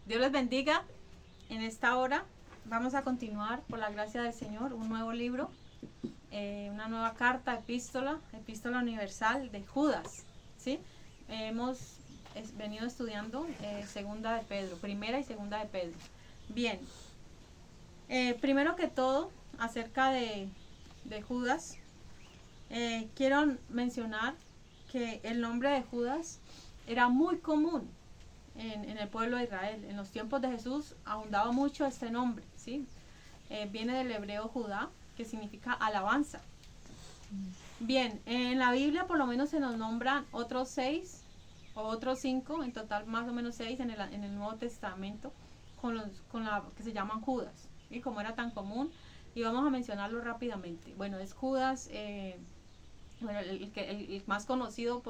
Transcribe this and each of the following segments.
Dios les bendiga. En esta hora vamos a continuar, por la gracia del Señor, un nuevo libro, una nueva carta, epístola universal de Judas, ¿sí? Hemos venido estudiando segunda de Pedro, primera y segunda de Pedro. Bien, primero que todo, acerca de Judas, quiero mencionar que el nombre de Judas era muy común en el pueblo de Israel. En los tiempos de Jesús abundaba mucho este nombre, ¿sí? Viene del hebreo Judá, que significa alabanza. Bien, en la Biblia por lo menos se nos nombran otros 6 o otros 5, en total más o menos 6 en el Nuevo Testamento, con la que se llaman Judas. Y como era tan común, y vamos a mencionarlo rápidamente. Bueno, es Judas, bueno, el más conocido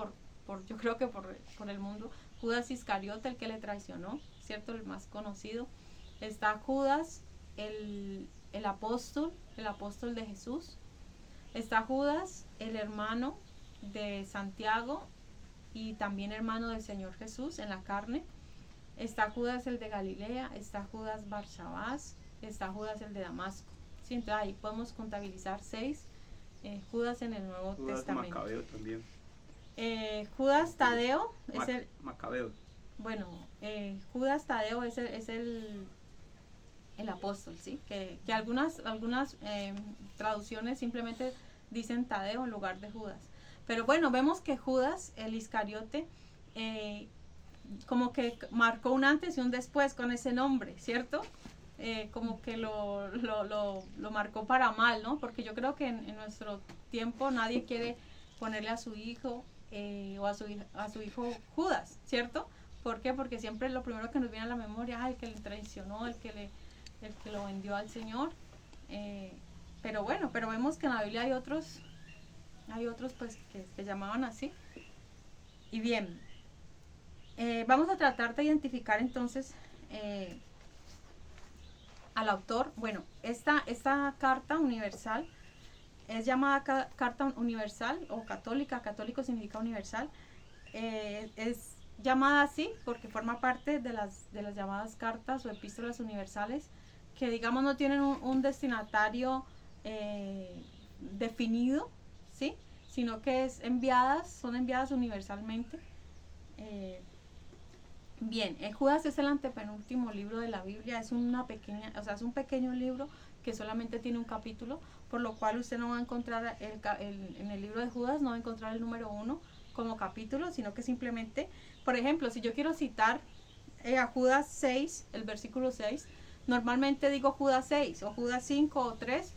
yo creo que por el mundo, Judas Iscariote, el que le traicionó, ¿cierto? El más conocido. Está Judas, el apóstol de Jesús. Está Judas, el hermano de Santiago y también hermano del Señor Jesús en la carne. Está Judas, el de Galilea. Está Judas Barsabás. Está Judas, el de Damasco. ¿Sí? Entonces ahí podemos contabilizar 6 Judas en el Nuevo Judas Testamento. Macabeo también. Judas Tadeo es el... Macabeo. Bueno, Judas Tadeo es el apóstol, ¿sí? Que algunas traducciones simplemente dicen Tadeo en lugar de Judas. Pero bueno, vemos que Judas, el Iscariote, como que marcó un antes y un después con ese nombre, ¿cierto? Como que lo marcó para mal, ¿no? Porque yo creo que en nuestro tiempo nadie quiere ponerle a su hijo o a su hijo Judas, ¿cierto? ¿Por qué? Porque siempre lo primero que nos viene a la memoria es el que le traicionó, el que lo vendió al Señor. Pero bueno, pero vemos que en la Biblia hay otros pues que llamaban así. Y bien, vamos a tratar de identificar entonces al autor. Bueno, esta carta universal es llamada carta universal o católica. Católico significa universal. Es llamada así porque forma parte de las llamadas cartas o epístolas universales, que digamos no tienen un destinatario definido, ¿sí? Sino que son enviadas universalmente. Bien, Judas es el antepenúltimo libro de la Biblia. Es es un pequeño libro que solamente tiene un capítulo, por lo cual usted no va a encontrar en el libro de Judas, no va a encontrar el número 1 como capítulo, sino que simplemente, por ejemplo, si yo quiero citar a Judas 6, el versículo 6, normalmente digo Judas 6 o Judas 5 o 3,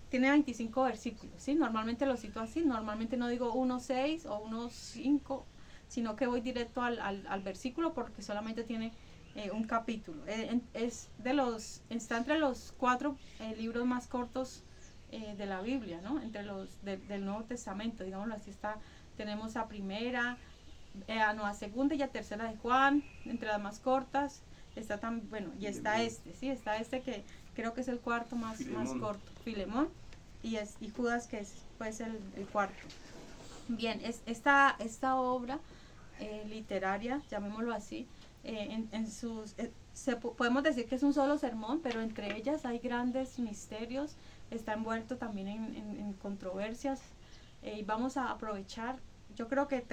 tiene 25 versículos, ¿sí? Normalmente lo cito así, normalmente no digo 1.6 o 1.5, sino que voy directo al versículo porque solamente tiene un capítulo. Está entre los 4 libros más cortos de la Biblia, ¿no? Entre los del Nuevo Testamento, digámoslo así. Tenemos a primera, a segunda y a tercera de Juan, entre las más cortas. Está tan, bueno, y está está este que creo que es el cuarto más corto, Filemón, y Judas, que es pues el cuarto. Bien, esta obra literaria, llamémoslo así, podemos decir que es un solo sermón, pero entre ellas hay grandes misterios, está envuelto también en controversias, y vamos a aprovechar, yo creo que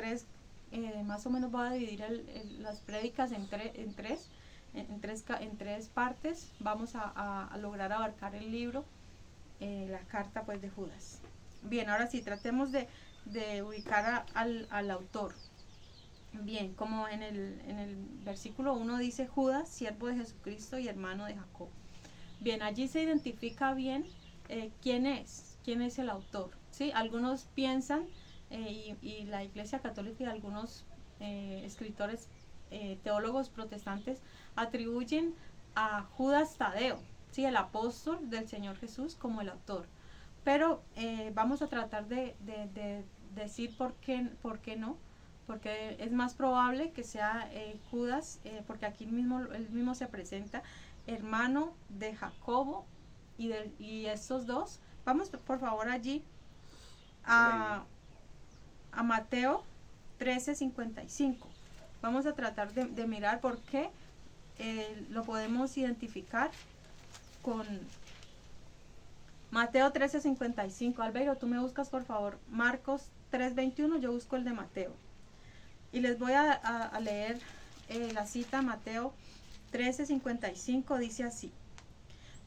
más o menos voy a dividir las prédicas en tres partes. Vamos a lograr abarcar el libro, la carta pues de Judas. Bien, ahora sí, tratemos de ubicar al autor. Bien, como en el versículo 1 dice Judas, siervo de Jesucristo y hermano de Jacob. Bien, allí se identifica bien quién es el autor, ¿sí? Algunos piensan, y la Iglesia Católica y algunos escritores, teólogos protestantes, atribuyen a Judas Tadeo, ¿sí? El apóstol del Señor Jesús, como el autor. Pero vamos a tratar de decir por qué no, porque es más probable que sea Judas, porque aquí él mismo se presenta hermano de Jacobo y estos dos. Vamos por favor allí a Mateo 13:55. Vamos a tratar de mirar por qué lo podemos identificar con Mateo 13:55. Albeiro, tú me buscas por favor Marcos 3:21, yo busco el de Mateo. Y les voy a leer la cita. Mateo 13:55 dice así: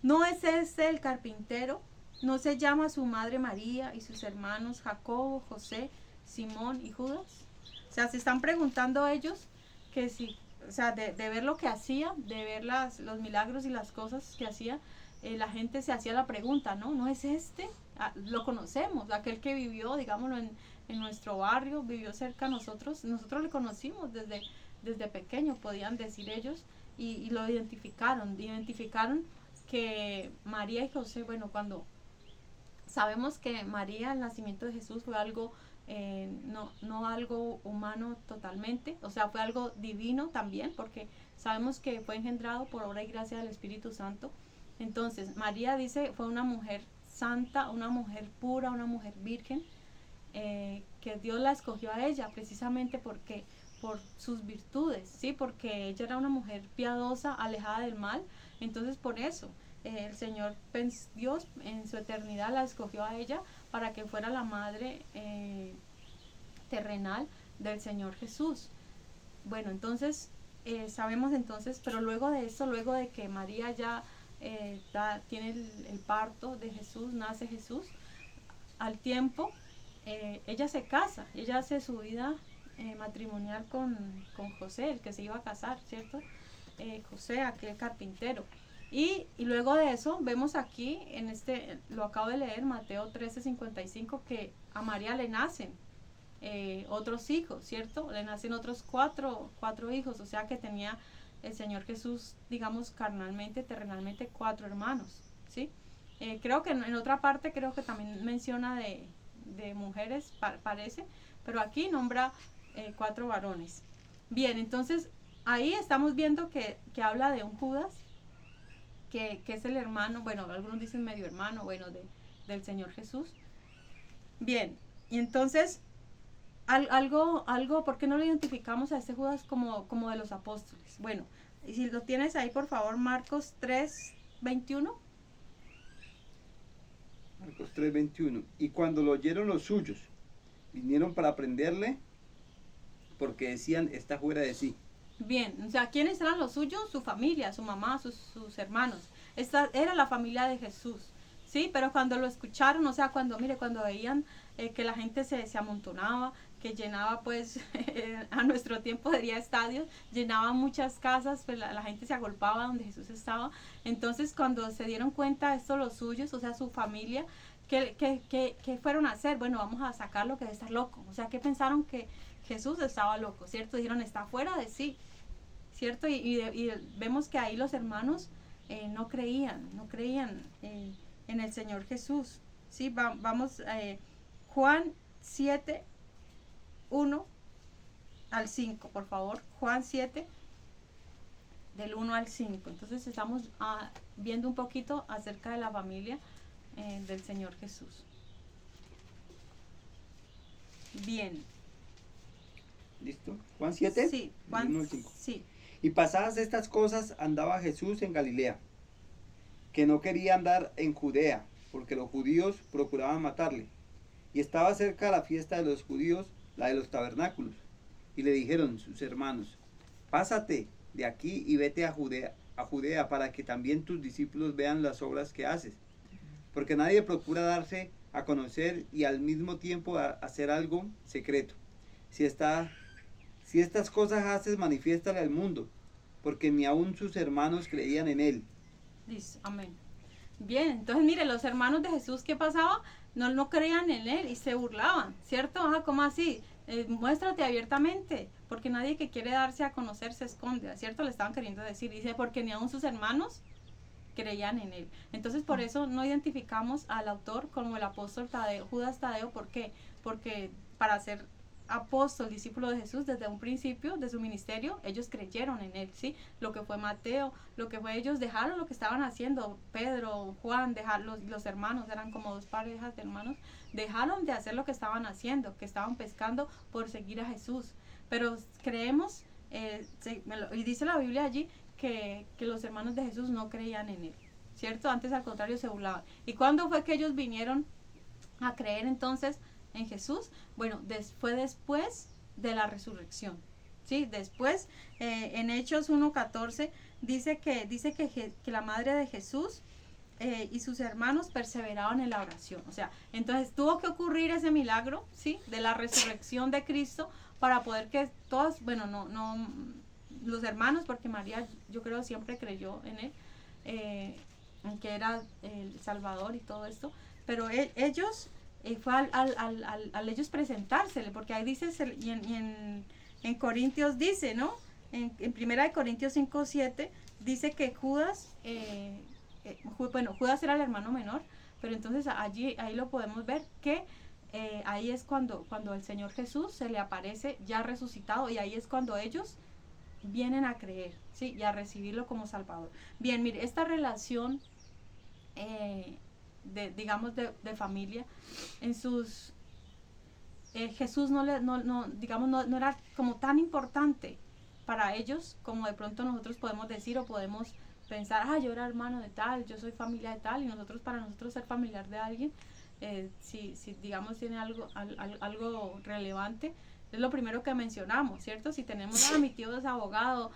¿No es este el carpintero? ¿No se llama su madre María y sus hermanos Jacobo, José, Simón y Judas? O sea, se están preguntando ellos que si, o sea, de ver lo que hacía, de ver los milagros y las cosas que hacía, la gente se hacía la pregunta, ¿no? ¿No es este? Lo conocemos, aquel que vivió, digámoslo, en nuestro barrio, vivió cerca a nosotros le conocimos desde pequeño, podían decir ellos, y lo identificaron que María y José, bueno, cuando sabemos que María, el nacimiento de Jesús fue algo, no algo humano totalmente, o sea, fue algo divino también, porque sabemos que fue engendrado por obra y gracia del Espíritu Santo. Entonces, María dice, fue una mujer santa, una mujer pura, una mujer virgen, que Dios la escogió a ella precisamente porque por sus virtudes, ¿sí? Porque ella era una mujer piadosa, alejada del mal. Entonces, por eso el Señor, Dios en su eternidad la escogió a ella para que fuera la madre terrenal del Señor Jesús. Bueno, entonces sabemos entonces, pero luego de eso, luego de que María ya tiene el parto de Jesús, nace Jesús, al tiempo ella se casa, ella hace su vida matrimonial con José, el que se iba a casar, ¿cierto? José, aquel carpintero. Y luego de eso vemos aquí, lo acabo de leer, Mateo 13:55, que a María le nacen otros hijos, ¿cierto? Le nacen otros cuatro hijos, o sea que tenía el Señor Jesús, digamos, carnalmente, terrenalmente, 4 hermanos, ¿sí? Creo que en otra parte, creo que también menciona de mujeres, parece, pero aquí nombra 4 varones. Bien, entonces ahí estamos viendo que habla de un Judas, que es el hermano, bueno, algunos dicen medio hermano, bueno, del Señor Jesús. Bien, y entonces, algo, ¿por qué no lo identificamos a este Judas como de los apóstoles? Bueno, y si lo tienes ahí, por favor, Marcos 3:21. Marcos 3:21. Y cuando lo oyeron los suyos, vinieron para prenderle, porque decían, está fuera de sí. Bien, o sea, ¿quiénes eran los suyos? Su familia, su mamá, sus hermanos. Esta era la familia de Jesús, ¿sí? Pero cuando lo escucharon, o sea, cuando veían que la gente se amontonaba, que llenaba, pues, a nuestro tiempo diría estadios, llenaba muchas casas, pues la gente se agolpaba donde Jesús estaba. Entonces, cuando se dieron cuenta esto los suyos, o sea, su familia, ¿qué fueron a hacer? Bueno, vamos a sacarlo, que debe estar loco. O sea, ¿qué pensaron? Que Jesús estaba loco, ¿cierto? Dijeron, está fuera de sí, ¿cierto? Y vemos que ahí los hermanos no creían en el Señor Jesús, ¿sí? Vamos, Juan 7:1 al 5, por favor. Juan 7, del 1 al 5. Entonces estamos viendo un poquito acerca de la familia del Señor Jesús. Bien. ¿Listo? ¿Juan 7? Sí, Juan 1 al 5. Sí. Y pasadas estas cosas andaba Jesús en Galilea, que no quería andar en Judea, porque los judíos procuraban matarle. Y estaba cerca la fiesta de los judíos, la de los tabernáculos. Y le dijeron sus hermanos, pásate de aquí y vete a Judea para que también tus discípulos vean las obras que haces. Porque nadie procura darse a conocer y al mismo tiempo hacer algo secreto. Si estas cosas haces, manifiéstale al mundo, porque ni aun sus hermanos creían en él. Dice, amén. Bien, entonces mire, los hermanos de Jesús, ¿qué pasaba? No creían en él y se burlaban, ¿cierto? ¿Cómo así? Muéstrate abiertamente, porque nadie que quiere darse a conocer se esconde, ¿cierto? Le estaban queriendo decir, dice, porque ni aun sus hermanos creían en él. Entonces por eso no identificamos al autor como el apóstol Tadeo, Judas Tadeo. ¿Por qué? Porque para ser apóstol, discípulo de Jesús, desde un principio de su ministerio, ellos creyeron en él, ¿sí? Lo que fue Mateo, lo que fue ellos, dejaron lo que estaban haciendo, Pedro, Juan, los hermanos, eran como 2 parejas de hermanos, dejaron de hacer lo que estaban haciendo, que estaban pescando por seguir a Jesús. Pero creemos, y dice la Biblia allí, que los hermanos de Jesús no creían en él, ¿cierto? Antes al contrario se burlaban. ¿Y cuándo fue que ellos vinieron a creer entonces en Jesús? Bueno, fue después de la resurrección, ¿sí? Después, en Hechos 1:14, dice que la madre de Jesús y sus hermanos perseveraban en la oración. O sea, entonces tuvo que ocurrir ese milagro, ¿sí? De la resurrección de Cristo para poder que todos, bueno, no los hermanos, porque María yo creo siempre creyó en él, en que era el Salvador y todo esto, pero ellos, fue al ellos presentársele, porque ahí dice, y en Corintios dice, ¿no? En 1 Corintios 5:7 dice que Judas, Judas era el hermano menor, pero entonces ahí lo podemos ver que ahí es cuando el Señor Jesús se le aparece ya resucitado, y ahí es cuando ellos vienen a creer, ¿sí? Y a recibirlo como Salvador. Bien, mire, esta relación de familia, en sus Jesús no era como tan importante para ellos como de pronto nosotros podemos decir, o podemos pensar, yo era hermano de tal, yo soy familia de tal, y para nosotros ser familiar de alguien, si digamos tiene algo relevante, es lo primero que mencionamos, ¿cierto? Si tenemos, mi tío es abogado,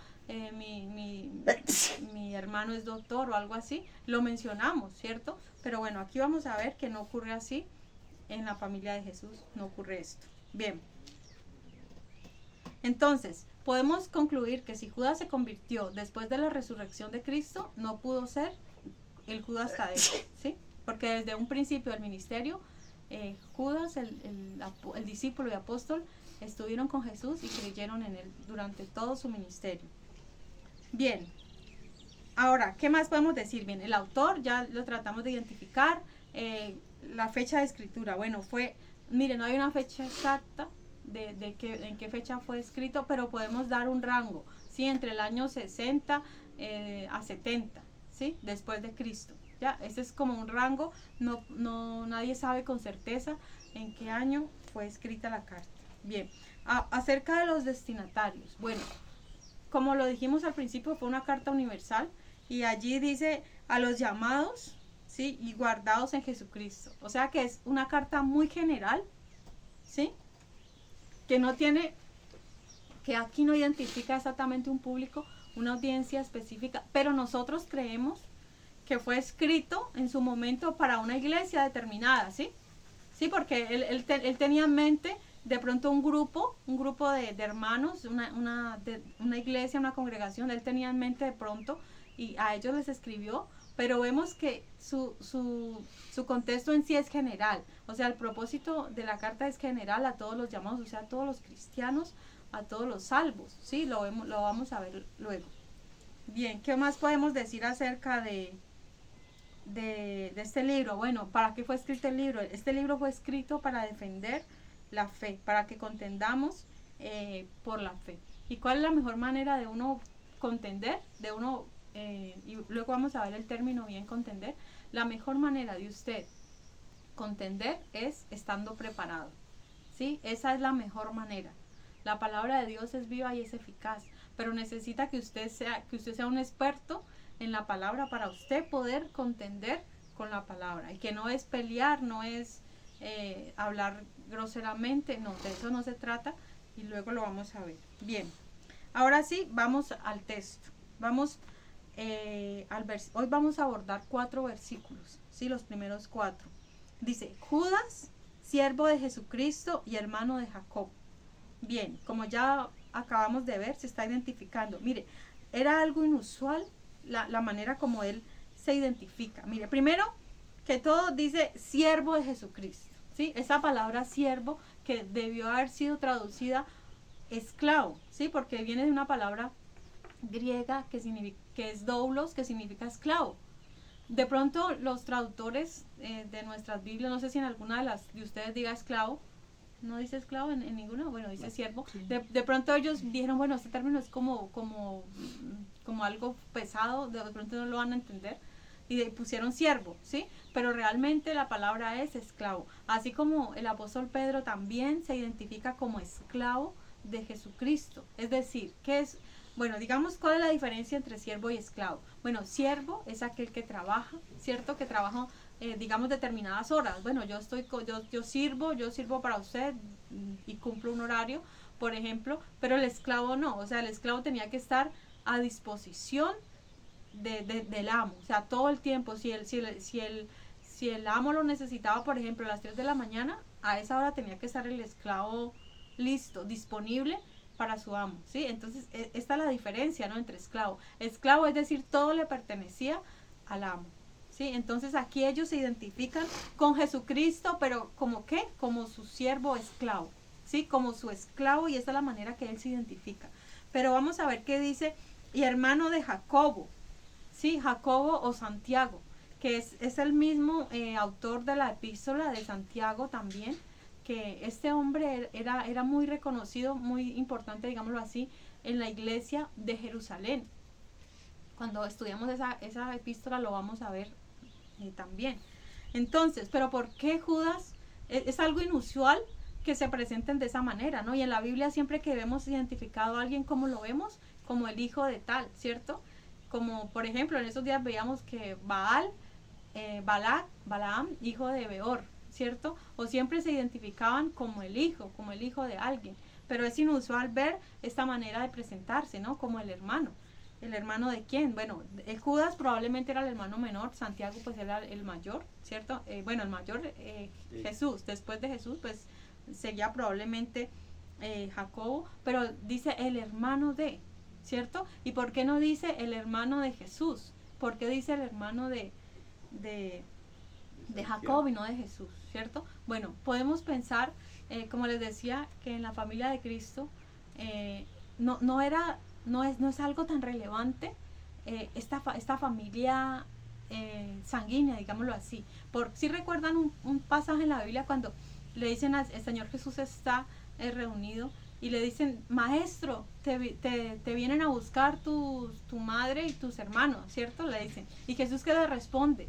mi hermano es doctor o algo así, lo mencionamos, ¿cierto? Pero bueno, aquí vamos a ver que no ocurre así en la familia de Jesús, no ocurre esto. Bien. Entonces, podemos concluir que si Judas se convirtió después de la resurrección de Cristo, no pudo ser el Judas Tadeo, ¿sí? Porque desde un principio del ministerio, Judas, el discípulo y apóstol, estuvieron con Jesús y creyeron en él durante todo su ministerio. Bien, ahora, ¿qué más podemos decir? Bien, el autor ya lo tratamos de identificar, la fecha de escritura, bueno, miren, no hay una fecha exacta en qué fecha fue escrito, pero podemos dar un rango, ¿sí? Entre el año 60 a 70, ¿sí? Después de Cristo, ¿ya? Ese es como un rango, nadie sabe con certeza en qué año fue escrita la carta. Bien, acerca de los destinatarios, bueno, como lo dijimos al principio, fue una carta universal, y allí dice a los llamados, ¿sí? Y guardados en Jesucristo. O sea que es una carta muy general, ¿sí? Que aquí no identifica exactamente un público, una audiencia específica, pero nosotros creemos que fue escrito en su momento para una iglesia determinada, ¿sí? Sí, porque él tenía en mente de pronto un grupo de hermanos, una iglesia, una congregación, él tenía en mente de pronto, y a ellos les escribió, pero vemos que su contexto en sí es general, o sea, el propósito de la carta es general a todos los llamados, o sea, a todos los cristianos, a todos los salvos, ¿sí? Lo vamos a ver luego. Bien, ¿qué más podemos decir acerca de este libro? Bueno, ¿para qué fue escrito el libro? Este libro fue escrito para defender la fe, para que contendamos por la fe. ¿Y cuál es la mejor manera de uno contender? Y luego vamos a ver el término bien, contender. La mejor manera de usted contender es estando preparado, ¿sí? Esa es la mejor manera. La palabra de Dios es viva y es eficaz, pero necesita que usted sea un experto en la palabra para usted poder contender con la palabra, y que no es pelear, no es hablar groseramente, no, de eso no se trata, y luego lo vamos a ver. Bien, ahora sí, vamos al texto. Hoy vamos a abordar 4 versículos, ¿sí? Los primeros 4. Dice, Judas, siervo de Jesucristo y hermano de Jacob. Bien, como ya acabamos de ver, se está identificando. Mire, era algo inusual la manera como él se identifica. Mire, primero que todo dice siervo de Jesucristo, ¿sí? Esa palabra siervo, que debió haber sido traducida esclavo, ¿sí? Porque viene de una palabra griega que es doulos, que significa esclavo. De pronto los traductores de nuestras Biblias, no sé si en alguna de ustedes diga esclavo, no dice esclavo en ninguna, bueno, dice siervo. Sí. De pronto ellos dijeron, bueno, este término es como algo pesado, de pronto no lo van a entender, y pusieron siervo, ¿sí? Pero realmente la palabra es esclavo. Así como el apóstol Pedro también se identifica como esclavo de Jesucristo. Es decir, ¿qué es? Bueno, digamos, ¿cuál es la diferencia entre siervo y esclavo? Bueno, siervo es aquel que trabaja, ¿cierto? Que trabaja, digamos, determinadas horas. Bueno, yo sirvo para usted y cumplo un horario, por ejemplo, pero el esclavo no. O sea, el esclavo tenía que estar a disposición del amo. O sea, todo el tiempo, si el amo lo necesitaba, por ejemplo, a las 3 de la mañana, a esa hora tenía que estar el esclavo listo, disponible para su amo, ¿sí? Entonces, esta es la diferencia, ¿no? Entre esclavo. Esclavo, es decir, todo le pertenecía al amo, ¿sí? Entonces, aquí ellos se identifican con Jesucristo, pero ¿como qué? Como su siervo esclavo, ¿sí? Como su esclavo, y esta es la manera que él se identifica. Pero vamos a ver qué dice, y hermano de Jacobo, ¿sí? Jacobo o Santiago, que es el mismo autor de la epístola de Santiago también, que este hombre era muy reconocido, muy importante, digámoslo así, en la iglesia de Jerusalén. Cuando estudiamos esa epístola lo vamos a ver también. Entonces, pero ¿por qué Judas? Es algo inusual que se presenten de esa manera, ¿no? Y en la Biblia siempre que vemos identificado a alguien, ¿cómo lo vemos? Como el hijo de tal, ¿cierto? Como por ejemplo, en esos días veíamos que Balaam, hijo de Beor, ¿cierto? O siempre se identificaban como el hijo de alguien. Pero es inusual ver esta manera de presentarse, ¿no? Como el hermano. ¿El hermano de quién? Bueno, Judas probablemente era el hermano menor, Santiago pues era el mayor, ¿cierto? Bueno, el mayor, sí. Jesús, después de Jesús pues seguía probablemente Jacobo, pero dice el hermano de, ¿cierto? ¿Y por qué no dice el hermano de Jesús? ¿Por qué dice el hermano de Jacob y no de Jesús, ¿cierto? Bueno, podemos pensar, como les decía, que en la familia de Cristo no es algo tan relevante esta familia sanguínea, digámoslo así. Si recuerdan un pasaje en la Biblia cuando le dicen al Señor Jesús está reunido y le dicen, maestro, te vienen a buscar tu madre y tus hermanos, ¿cierto? Le dicen. Y Jesús, ¿qué le responde?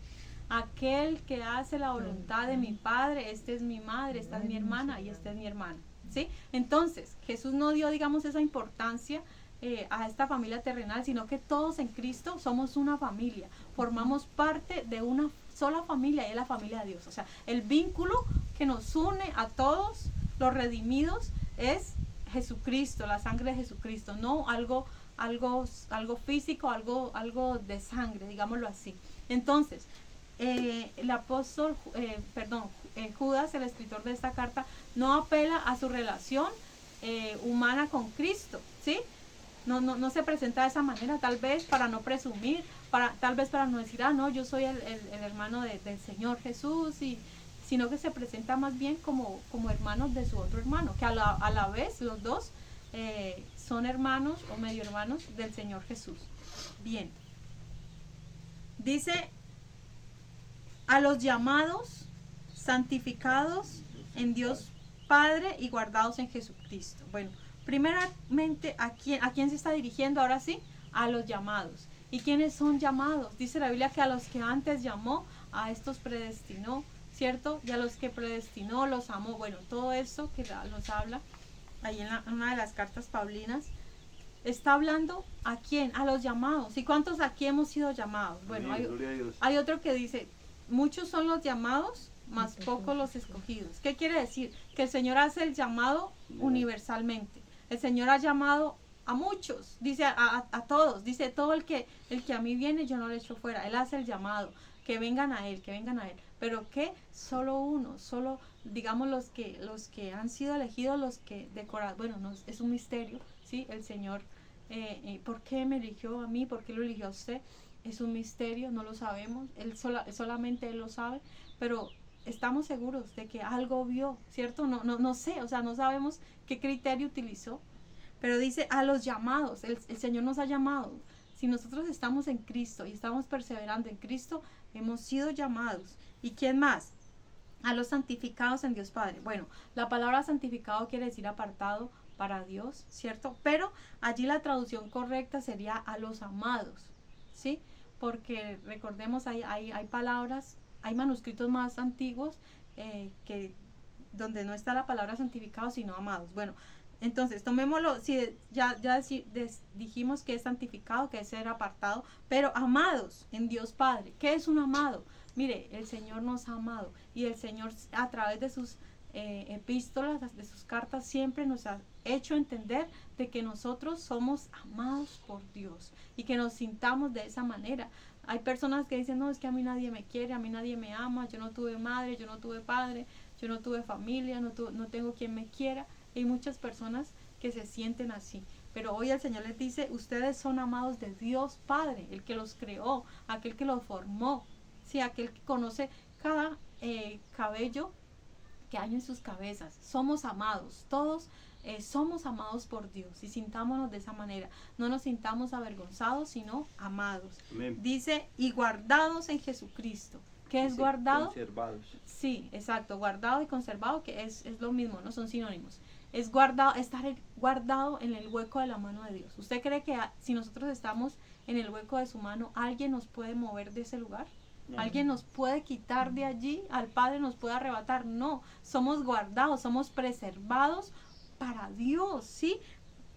Aquel que hace la voluntad de mi Padre, esta es mi madre, esta es mi hermana y este es mi hermano, ¿sí? Entonces, Jesús no dio, digamos, esa importancia a esta familia terrenal, sino que todos en Cristo somos una familia, formamos parte de una sola familia y es la familia de Dios. O sea, el vínculo que nos une a todos los redimidos es Jesucristo, la sangre de Jesucristo, no algo físico, algo de sangre, digámoslo así. Entonces, el apóstol, Judas, el escritor de esta carta, no apela a su relación humana con Cristo, ¿sí? No se presenta de esa manera, tal vez para no presumir, tal vez para no decir, no, yo soy el hermano del Señor Jesús, sino que se presenta más bien como hermanos de su otro hermano, que a la vez los dos son hermanos o medio hermanos del Señor Jesús. Bien. Dice, a los llamados, santificados en Dios Padre y guardados en Jesucristo. Bueno, primeramente, ¿a quién se está dirigiendo ahora sí? A los llamados. ¿Y quiénes son llamados? Dice la Biblia que a los que antes llamó, a estos predestinó, ¿cierto? Y a los que predestinó los amó. Bueno, todo eso que nos habla ahí en una de las cartas paulinas, está hablando ¿a quién? A los llamados. ¿Y cuántos aquí hemos sido llamados? Bueno, hay otro que dice, muchos son los llamados, más pocos los escogidos. ¿Qué quiere decir? Que el Señor hace el llamado universalmente. El Señor ha llamado a muchos, dice a todos, dice todo el que a mí viene yo no le echo fuera. Él hace el llamado, que vengan a Él. Pero que solo uno, digamos los que han sido elegidos, los que es un misterio, ¿sí? El Señor, ¿por qué me eligió a mí? ¿Por qué lo eligió a usted? Es un misterio, no lo sabemos, solamente Él lo sabe, pero estamos seguros de que algo vio, ¿cierto? No sé, o sea, no sabemos qué criterio utilizó, pero dice a los llamados, el Señor nos ha llamado. Si nosotros estamos en Cristo y estamos perseverando en Cristo, hemos sido llamados. ¿Y quién más? A los santificados en Dios Padre. Bueno, la palabra santificado quiere decir apartado para Dios, ¿cierto? Pero allí la traducción correcta sería a los amados, ¿sí? Porque recordemos, hay palabras, hay manuscritos más antiguos que donde no está la palabra santificados, sino amados. Bueno, Entonces, tomémoslo, si dijimos que es santificado, que es ser apartado, pero amados en Dios Padre. ¿Qué es un amado? Mire, el Señor nos ha amado y el Señor a través de sus epístolas, de sus cartas, siempre nos ha hecho entender de que nosotros somos amados por Dios y que nos sintamos de esa manera. Hay personas que dicen, no, es que a mí nadie me quiere, a mí nadie me ama, yo no tuve madre, yo no tuve padre, yo no tuve familia, no tengo quien me quiera. Hay muchas personas que se sienten así. Pero hoy el Señor les dice, ustedes son amados de Dios Padre, el que los creó, aquel que los formó, ¿sí? Aquel que conoce cada cabello que hay en sus cabezas. Somos amados, todos somos amados por Dios y sintámonos de esa manera. No nos sintamos avergonzados, sino amados. Amén. Dice, y guardados en Jesucristo. ¿Qué es guardado? Conservados. Sí, exacto, guardado y conservado, que es lo mismo, no son sinónimos. Es guardado, estar guardado en el hueco de la mano de Dios. ¿Usted cree que si nosotros estamos en el hueco de su mano, alguien nos puede mover de ese lugar? No. ¿Alguien nos puede quitar de allí? ¿Al Padre nos puede arrebatar? No, somos guardados, somos preservados para Dios, ¿sí?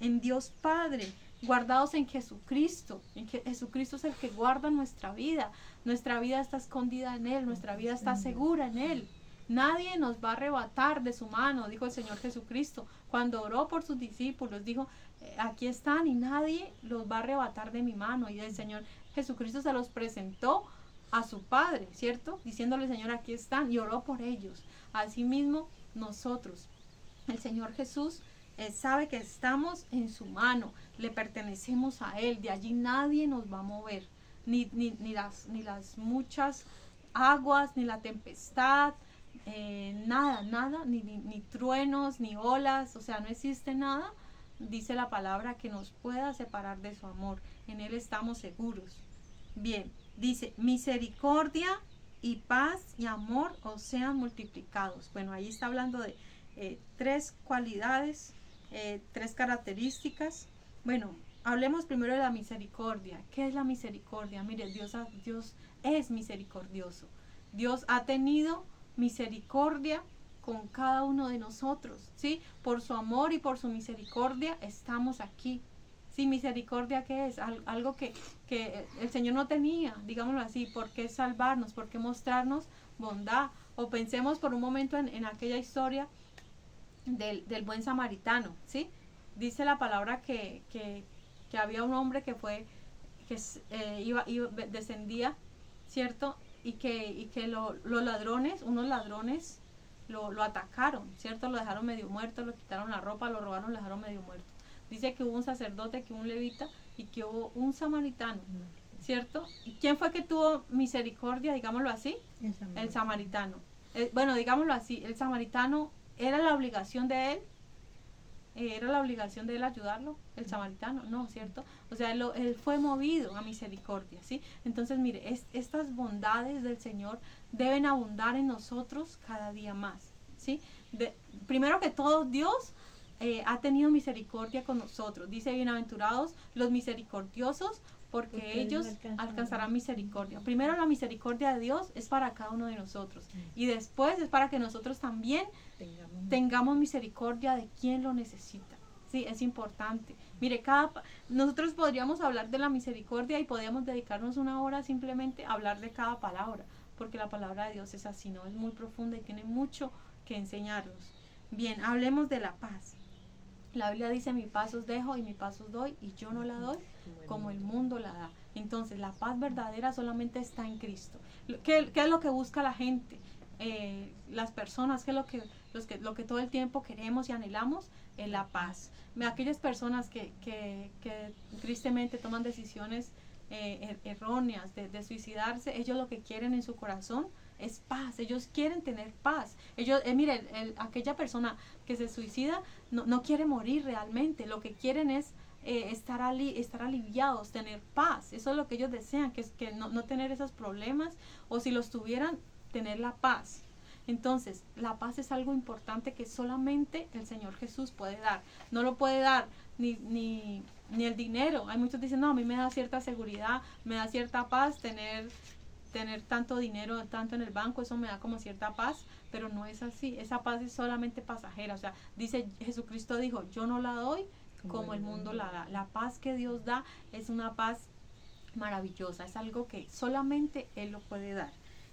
En Dios Padre, guardados en Jesucristo. Jesucristo es el que guarda nuestra vida. Nuestra vida está escondida en Él, nuestra vida está segura en Él. Nadie nos va a arrebatar de su mano, dijo el Señor Jesucristo. Cuando oró por sus discípulos, dijo, aquí están y nadie los va a arrebatar de mi mano. Y el Señor Jesucristo se los presentó a su Padre, ¿cierto? Diciéndole, Señor, aquí están, y oró por ellos. Asimismo, nosotros, el Señor Jesús sabe que estamos en su mano, le pertenecemos a Él, de allí nadie nos va a mover, ni las muchas aguas, ni la tempestad, nada, ni truenos, ni olas, o sea, no existe nada, dice la palabra, que nos pueda separar de su amor. En Él estamos seguros. Bien, dice, misericordia y paz y amor os sean multiplicados. Bueno, ahí está hablando de tres cualidades, tres características. Bueno, hablemos primero de la misericordia. ¿Qué es la misericordia? Mire, Dios es misericordioso. Dios ha tenido misericordia con cada uno de nosotros, ¿sí? Por su amor y por su misericordia estamos aquí. Sí, misericordia, ¿qué es? Algo que el Señor no tenía, digámoslo así. ¿Por qué salvarnos? ¿Por qué mostrarnos bondad? O pensemos por un momento en aquella historia del buen samaritano, ¿sí? Dice la palabra que había un hombre que descendía, ¿cierto? Y que unos ladrones lo atacaron, ¿cierto? Lo dejaron medio muerto, lo quitaron la ropa, lo robaron, lo dejaron medio muerto. Dice que hubo un sacerdote, que hubo un levita y que hubo un samaritano, ¿cierto? ¿Y quién fue que tuvo misericordia, digámoslo así? El samaritano. Bueno, digámoslo así, el samaritano, ¿era la obligación de él? ¿Era la obligación de él ayudarlo? El samaritano, no, ¿cierto? O sea, él fue movido a misericordia, ¿sí? Entonces, mire, estas bondades del Señor deben abundar en nosotros cada día más, ¿sí? Primero que todo, Dios ha tenido misericordia con nosotros. Dice, bienaventurados los misericordiosos, porque ellos alcanzarán misericordia. Primero, la misericordia de Dios es para cada uno de nosotros. Y después es para que nosotros también tengamos misericordia de quien lo necesita. Sí, es importante. Mire, nosotros podríamos hablar de la misericordia y podríamos dedicarnos una hora simplemente a hablar de cada palabra, porque la palabra de Dios es así, ¿no? Es muy profunda y tiene mucho que enseñarnos. Bien, hablemos de la paz. La Biblia dice, mi paz os dejo y mi paz os doy, y yo no la doy como el mundo la da. Entonces, la paz verdadera solamente está en Cristo. ¿Qué es lo que busca la gente? Las personas, ¿qué es lo que todo el tiempo queremos y anhelamos? La paz. Aquellas personas que tristemente toman decisiones erróneas de suicidarse, ellos lo que quieren en su corazón es paz. Ellos quieren tener paz. Ellos, mire, aquella persona que se suicida no quiere morir realmente. Lo que quieren es estar aliviados, tener paz. Eso es lo que ellos desean, que no tener esos problemas, o si los tuvieran, tener la paz. Entonces, la paz es algo importante que solamente el Señor Jesús puede dar. No lo puede dar ni el dinero. Hay muchos que dicen, no, a mí me da cierta seguridad, me da cierta paz tener tanto dinero, tanto en el banco, eso me da como cierta paz, pero no es así. Esa paz es solamente pasajera. O sea, dice Jesucristo dijo, yo no la doy como el mundo la da. La paz que Dios da es una paz maravillosa, es algo que solamente Él lo puede dar.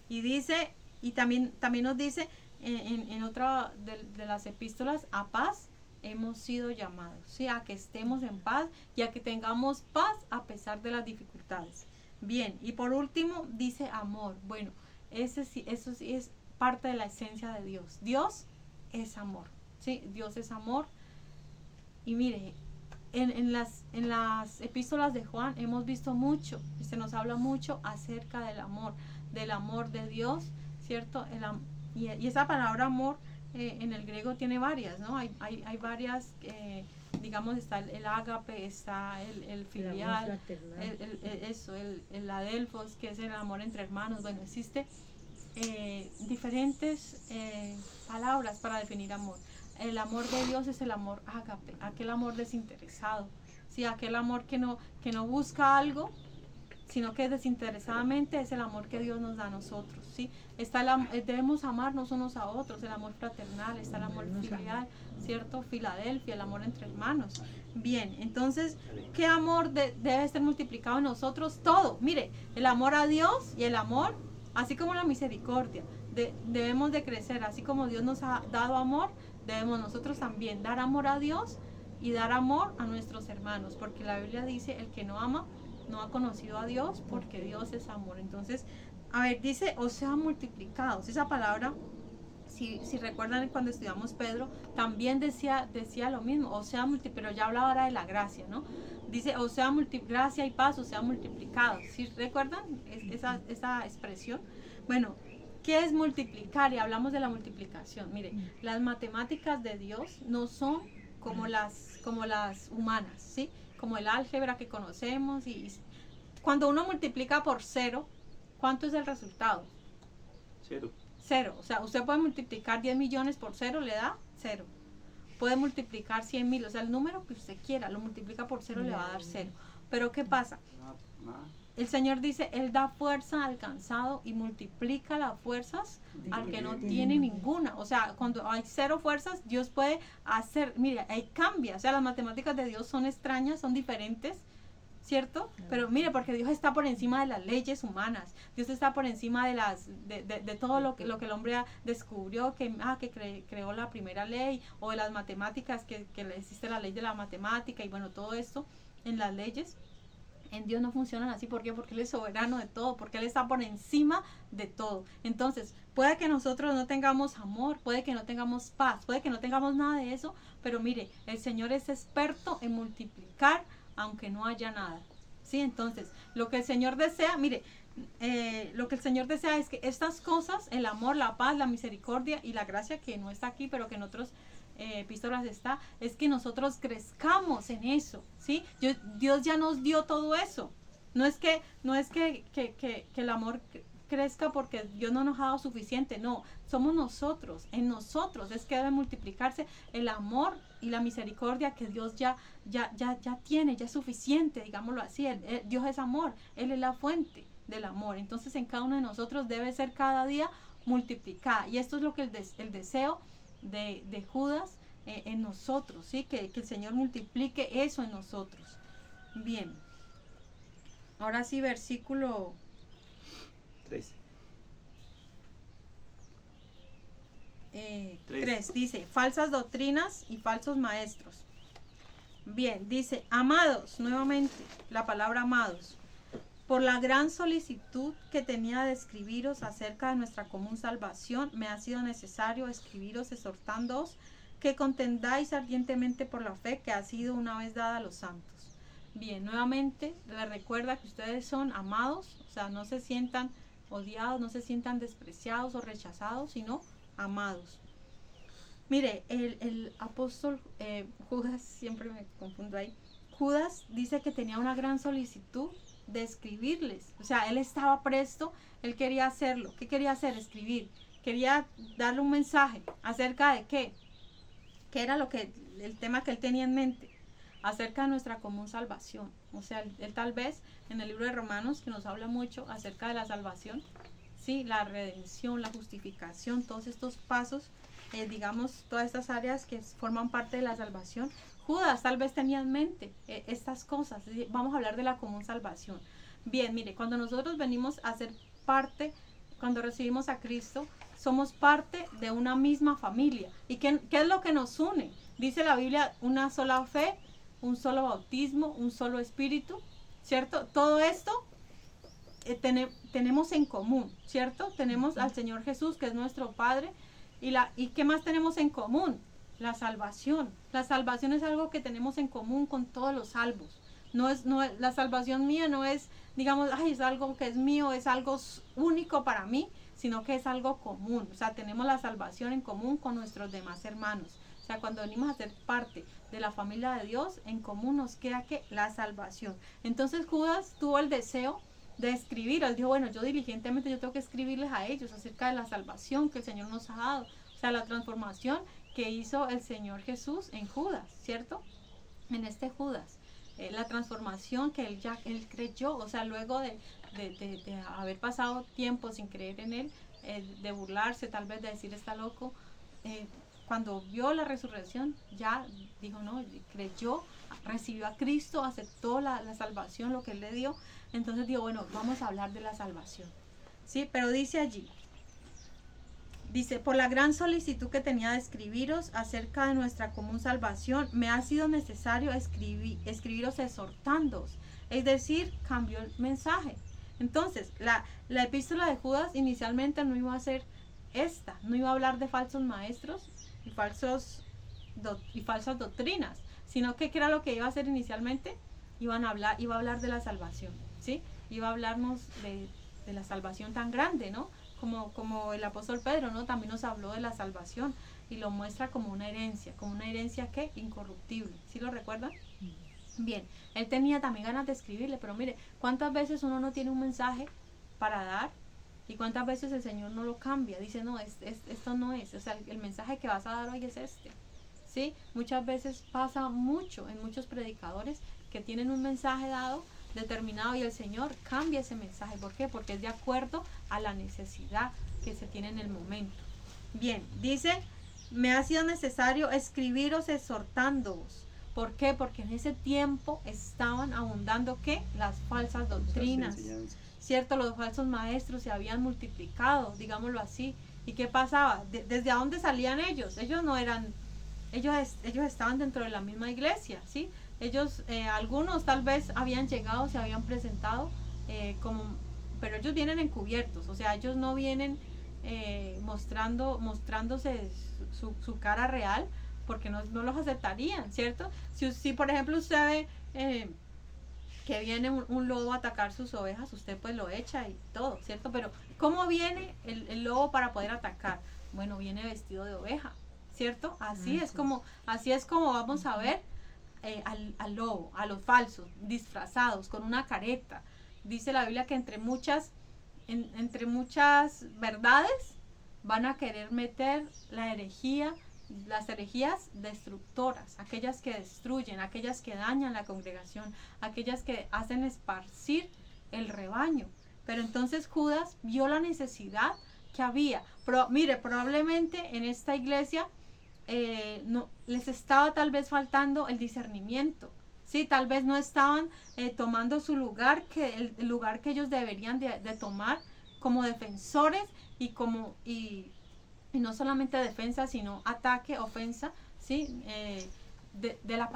Y dice, y también nos dice en otra de las epístolas, a paz hemos sido llamados, ¿sí? A que estemos en paz y a que tengamos paz a pesar de las dificultades. Bien, y por último dice amor. Bueno, eso sí es parte de la esencia de Dios. Dios es amor, ¿sí? Dios es amor. Y mire, en las epístolas de Juan hemos visto mucho, y se nos habla mucho acerca del amor de Dios, ¿cierto? Y esa palabra amor en el griego tiene varias, ¿no? Hay varias, digamos, está el ágape, está el filial, el adelphos, que es el amor entre hermanos. Bueno, existe diferentes palabras para definir amor. El amor de Dios es el amor ágape, aquel amor desinteresado, ¿sí? Aquel amor que no busca algo, sino que desinteresadamente es el amor que Dios nos da a nosotros, ¿sí? Debemos amarnos unos a otros, el amor fraternal, está el amor filial, ¿cierto? Filadelfia, el amor entre hermanos. Bien, entonces, ¿qué amor debe ser multiplicado en nosotros? Todo, mire, el amor a Dios y el amor, así como la misericordia, debemos de crecer, así como Dios nos ha dado amor, debemos nosotros también dar amor a Dios y dar amor a nuestros hermanos, porque la Biblia dice, el que no ama, no ha conocido a Dios, porque Dios es amor. Entonces, a ver, dice, o sea, multiplicados. Esa palabra, si recuerdan cuando estudiamos Pedro, también decía lo mismo, o sea, pero ya hablaba ahora de la gracia, ¿no? Dice, o sea, gracia y paz, o sea, multiplicados. ¿Sí recuerdan esa expresión? Bueno, ¿qué es multiplicar? Y hablamos de la multiplicación. Mire, las matemáticas de Dios no son como las humanas, ¿sí? Como el álgebra que conocemos. Y cuando uno multiplica por 0, ¿cuánto es el resultado? 0. 0. O sea, usted puede multiplicar 10 millones por 0, le da 0. Puede multiplicar 100.000, o sea, el número que usted quiera, lo multiplica por 0, le va a dar 0. Pero ¿qué pasa? El Señor dice, Él da fuerza al cansado y multiplica las fuerzas al que no tiene ninguna. O sea, cuando hay 0 fuerzas, Dios puede hacer, mire, ahí cambia. O sea, las matemáticas de Dios son extrañas, son diferentes, ¿cierto? Pero mire, porque Dios está por encima de las leyes humanas. Dios está por encima de todo lo que el hombre descubrió, que creó la primera ley, o de las matemáticas, que existe la ley de la matemática, y bueno, todo esto en las leyes. En Dios no funcionan así. ¿Por qué? Porque Él es soberano de todo, porque Él está por encima de todo. Entonces, puede que nosotros no tengamos amor, puede que no tengamos paz, puede que no tengamos nada de eso, pero mire, el Señor es experto en multiplicar aunque no haya nada. ¿Sí? Entonces, lo que el Señor desea, mire, lo que el Señor desea es que estas cosas, el amor, la paz, la misericordia y la gracia, que no está aquí, pero que en otros epístolas está, es que nosotros crezcamos en eso, ¿sí? Dios ya nos dio todo eso. No es que el amor crezca porque Dios no nos ha dado suficiente, no, somos nosotros, en nosotros es que debe multiplicarse el amor y la misericordia que Dios ya tiene, ya es suficiente, digámoslo así. Dios es amor, Él es la fuente del amor. Entonces en cada uno de nosotros debe ser cada día multiplicada, y esto es lo que el deseo de Judas en nosotros, ¿sí? Que el Señor multiplique eso en nosotros. Bien, ahora sí, versículo 3 dice, falsas doctrinas y falsos maestros. Bien, dice, amados, nuevamente la palabra amados, por la gran solicitud que tenía de escribiros acerca de nuestra común salvación, me ha sido necesario escribiros exhortándoos que contendáis ardientemente por la fe que ha sido una vez dada a los santos. Bien, nuevamente les recuerda que ustedes son amados, o sea, no se sientan odiados, no se sientan despreciados o rechazados, sino amados. Mire, el apóstol Judas, siempre me confundo ahí, Judas dice que tenía una gran solicitud de escribirles, o sea, él estaba presto, él quería hacerlo. ¿Qué quería hacer? Escribir. Quería darle un mensaje acerca de qué era el tema que él tenía en mente. acerca de nuestra común salvación. O sea, él tal vez en el libro de Romanos, que nos habla mucho acerca de la salvación, sí, la redención, la justificación, todos estos pasos, digamos, todas estas áreas que forman parte de la salvación. Judas tal vez tenía en mente estas cosas. Vamos a hablar de la común salvación. Bien, mire, cuando nosotros venimos a ser parte, cuando recibimos a Cristo, somos parte de una misma familia. ¿Y qué es lo que nos une? Dice la Biblia, una sola fe, un solo bautismo, un solo espíritu, ¿cierto? Todo esto tenemos en común, ¿cierto? Tenemos al Señor Jesús, que es nuestro Padre, ¿y qué más tenemos en común? La salvación. La salvación es algo que tenemos en común con todos los salvos. La salvación mía no es, digamos, ay, es algo que es mío, es algo único para mí, sino que es algo común. O sea, tenemos la salvación en común con nuestros demás hermanos. O sea, cuando venimos a ser parte de la familia de Dios, en común nos queda que la salvación. Entonces Judas tuvo el deseo de escribir. Él dijo, bueno, yo diligentemente yo tengo que escribirles a ellos acerca de la salvación que el Señor nos ha dado. O sea, la transformación que hizo el Señor Jesús en Judas, ¿cierto? En este Judas. La transformación que él creyó, o sea, luego de haber pasado tiempo sin creer en él, de burlarse, tal vez de decir está loco, cuando vio la resurrección, ya dijo, no, creyó, recibió a Cristo, aceptó la salvación, lo que él le dio. Entonces dijo, bueno, vamos a hablar de la salvación, ¿sí? Pero dice allí, dice, por la gran solicitud que tenía de escribiros acerca de nuestra común salvación, me ha sido necesario escribiros exhortándoos. Es decir, cambió el mensaje. Entonces, la epístola de Judas inicialmente no iba a ser esta, no iba a hablar de falsos maestros y falsas doctrinas, sino que ¿qué era lo que iba a hacer inicialmente? Iba a hablar de la salvación, ¿sí? Iba a hablarnos de la salvación tan grande, ¿no? Como el apóstol Pedro, ¿no? También nos habló de la salvación y lo muestra como una herencia ¿qué? Incorruptible. ¿Sí lo recuerdan? Bien, él tenía también ganas de escribirle, pero mire, ¿cuántas veces uno no tiene un mensaje para dar? ¿Y cuántas veces el Señor no lo cambia? Dice, no, esto no es, o sea, el mensaje que vas a dar hoy es este. ¿Sí? Muchas veces pasa mucho en muchos predicadores que tienen un mensaje dado determinado y el Señor cambia ese mensaje. ¿Por qué? Porque es de acuerdo a la necesidad que se tiene en el momento. Bien, dice, me ha sido necesario escribiros exhortándoos. ¿Por qué? Porque en ese tiempo estaban abundando ¿qué? Las falsas doctrinas, ¿cierto? Los falsos maestros se habían multiplicado, digámoslo así. ¿Y qué pasaba? ¿Desde dónde salían ellos? Ellos no eran, ellos estaban dentro de la misma iglesia, ¿sí? Ellos, algunos tal vez habían llegado, se habían presentado, pero ellos vienen encubiertos, o sea, ellos no vienen mostrándose su cara real, porque no los aceptarían, ¿cierto? Si por ejemplo usted ve que viene un lobo a atacar sus ovejas, usted pues lo echa y todo, ¿cierto? Pero ¿cómo viene el lobo para poder atacar? Bueno, viene vestido de oveja, ¿cierto? Así es como vamos a ver al lobo, a los falsos, disfrazados, con una careta. Dice la Biblia que entre muchas verdades van a querer meter la herejía, las herejías destructoras, aquellas que destruyen, aquellas que dañan la congregación, aquellas que hacen esparcir el rebaño. Pero entonces Judas vio la necesidad que había. Mire, probablemente en esta iglesia no, les estaba tal vez faltando el discernimiento, ¿sí? Tal vez no estaban tomando su lugar, el lugar que ellos deberían de tomar como defensores y no solamente defensa, sino ataque, ofensa, ¿sí? De la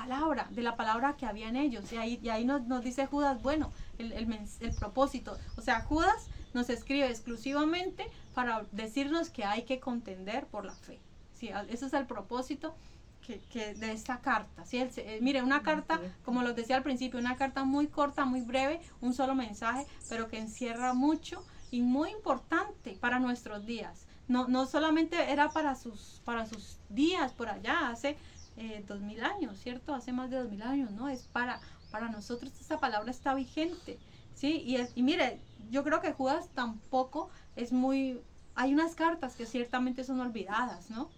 palabra que había en ellos. Y ahí nos dice Judas, bueno, el propósito. O sea, Judas nos escribe exclusivamente para decirnos que hay que contender por la fe. Sí, ese es el propósito de esta carta. ¿Sí? Mire, una carta, como los decía al principio, una carta muy corta, muy breve, un solo mensaje, pero que encierra mucho y muy importante para nuestros días. No solamente era para sus días por allá, hace 2000 años, ¿cierto? Hace más de 2000 años, ¿no? Es para nosotros, esta palabra está vigente, ¿sí? Y mire, yo creo que Judas tampoco es muy... Hay unas cartas que ciertamente son olvidadas, ¿no?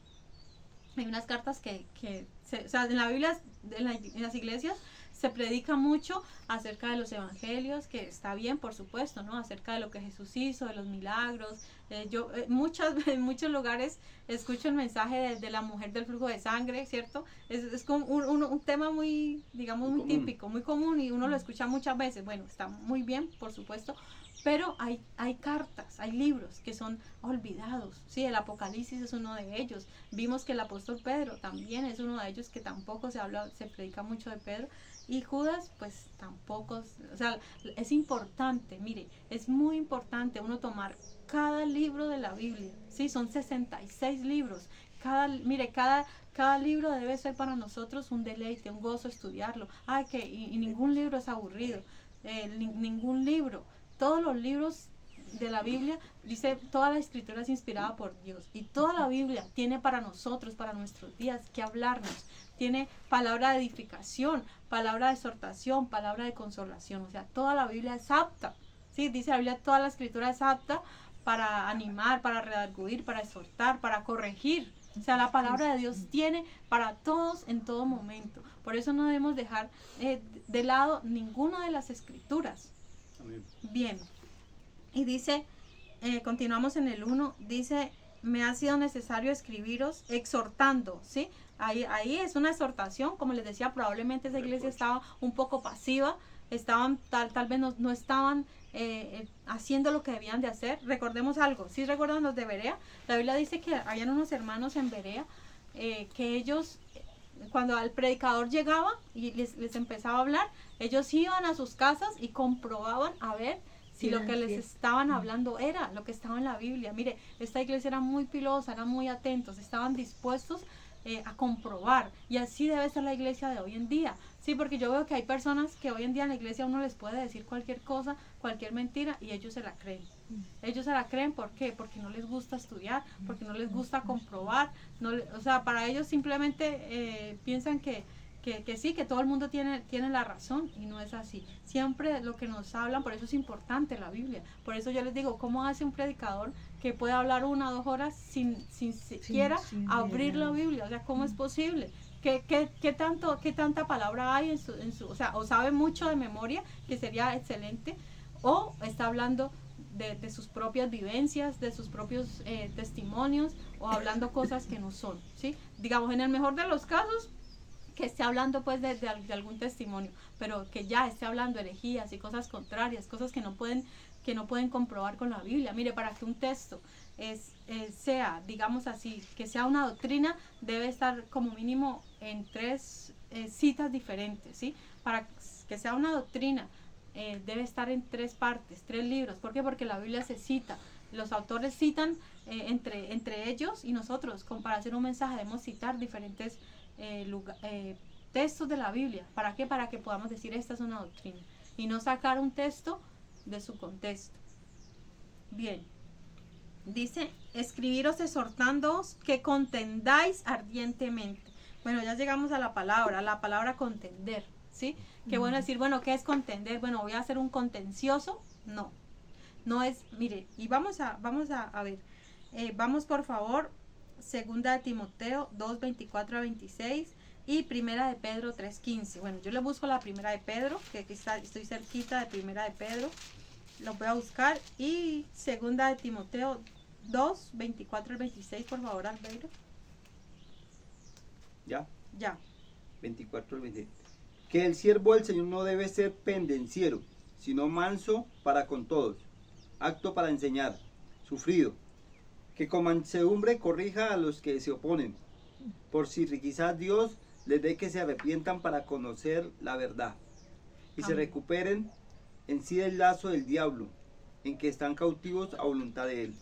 Hay unas cartas o sea, en la Biblia, en las iglesias, se predica mucho acerca de los evangelios, que está bien, por supuesto, ¿no? Acerca de lo que Jesús hizo, de los milagros. Yo en muchos lugares escucho el mensaje de la mujer del flujo de sangre, ¿cierto? Es como un tema muy, digamos, muy típico, muy común, y uno lo escucha muchas veces. Bueno, está muy bien, por supuesto, pero hay cartas, hay libros que son olvidados, ¿sí? El Apocalipsis es uno de ellos. Vimos que el apóstol Pedro también es uno de ellos, que tampoco se predica mucho de Pedro. Y Judas, pues tampoco, o sea, es importante, mire, es muy importante uno tomar cada libro de la Biblia, ¿sí? Son 66 libros. Cada libro debe ser para nosotros un deleite, un gozo estudiarlo. Y ningún libro es aburrido, ningún libro. Todos los libros de la Biblia, dice, toda la escritura es inspirada por Dios, y toda la Biblia tiene para nosotros, para nuestros días, que hablarnos. Tiene palabra de edificación, palabra de exhortación, palabra de consolación. O sea, toda la Biblia es apta, ¿sí? Dice la Biblia, toda la escritura es apta para animar, para redarguir, para exhortar, para corregir. O sea, la palabra de Dios tiene para todos en todo momento. Por eso no debemos dejar de lado ninguna de las escrituras. Amén. Bien. Y dice, continuamos en el 1, dice, me ha sido necesario escribiros exhortando, ¿sí? Ahí es una exhortación, como les decía, probablemente esa iglesia estaba un poco pasiva, estaban tal vez no estaban haciendo lo que debían de hacer. Recordemos algo, ¿sí recuerdan los de Berea? La Biblia dice que habían unos hermanos en Berea, que ellos, cuando el predicador llegaba y les empezaba a hablar, ellos iban a sus casas y comprobaban a ver si lo que les estaban hablando era lo que estaba en la Biblia. Mire, esta iglesia era muy pilosa, eran muy atentos, estaban dispuestos a comprobar, y así debe ser la iglesia de hoy en día, sí, porque yo veo que hay personas que hoy en día en la iglesia uno les puede decir cualquier cosa, cualquier mentira, y ellos se la creen. Ellos se la creen, ¿por qué? Porque no les gusta estudiar, porque no les gusta comprobar, o sea, para ellos simplemente piensan que sí, que todo el mundo tiene la razón, y no es así. Siempre lo que nos hablan, por eso es importante la Biblia. Por eso yo les digo, ¿cómo hace un predicador que puede hablar 1 o 2 horas sin siquiera abrir la Biblia? O sea, ¿cómo es posible? ¿Qué tanta palabra hay en su, o sea, o sabe mucho de memoria, que sería excelente, o está hablando de sus propias vivencias, de sus propios testimonios, o hablando cosas que no son, ¿sí? Digamos, en el mejor de los casos, que esté hablando pues de algún testimonio, pero que ya esté hablando herejías y cosas contrarias, cosas que no pueden comprobar con la Biblia. Mire, para que un texto sea, digamos así, que sea una doctrina, debe estar como mínimo en 3 citas diferentes, ¿sí? Para que sea una doctrina, debe estar en 3 partes, 3 libros. ¿Por qué? Porque la Biblia se cita, los autores citan entre ellos, y nosotros, para hacer un mensaje, debemos citar diferentes textos de la Biblia. ¿Para qué? Para que podamos decir, esta es una doctrina, y no sacar un texto de su contexto. Bien, dice, escribiros exhortándoos que contendáis ardientemente. Bueno, ya llegamos a la palabra contender, ¿sí? Que bueno decir, bueno, ¿qué es contender? Bueno, voy a hacer un contencioso. No es, mire, y vamos a ver, vamos por favor, 2 de Timoteo 2, 24 a 26 y 1 de Pedro 3, 15. Bueno, yo le busco la 1 de Pedro, que aquí estoy cerquita de 1 de Pedro, lo voy a buscar, y 2 de Timoteo 2, 24 al 26, por favor, Albeiro. ¿Ya? Ya. 24 al 26. Que el siervo del Señor no debe ser pendenciero, sino manso para con todos, apto para enseñar, sufrido, que con mansedumbre corrija a los que se oponen, por si quizás Dios les dé que se arrepientan para conocer la verdad, y se recuperen en sí del lazo del diablo, en que están cautivos a voluntad de él.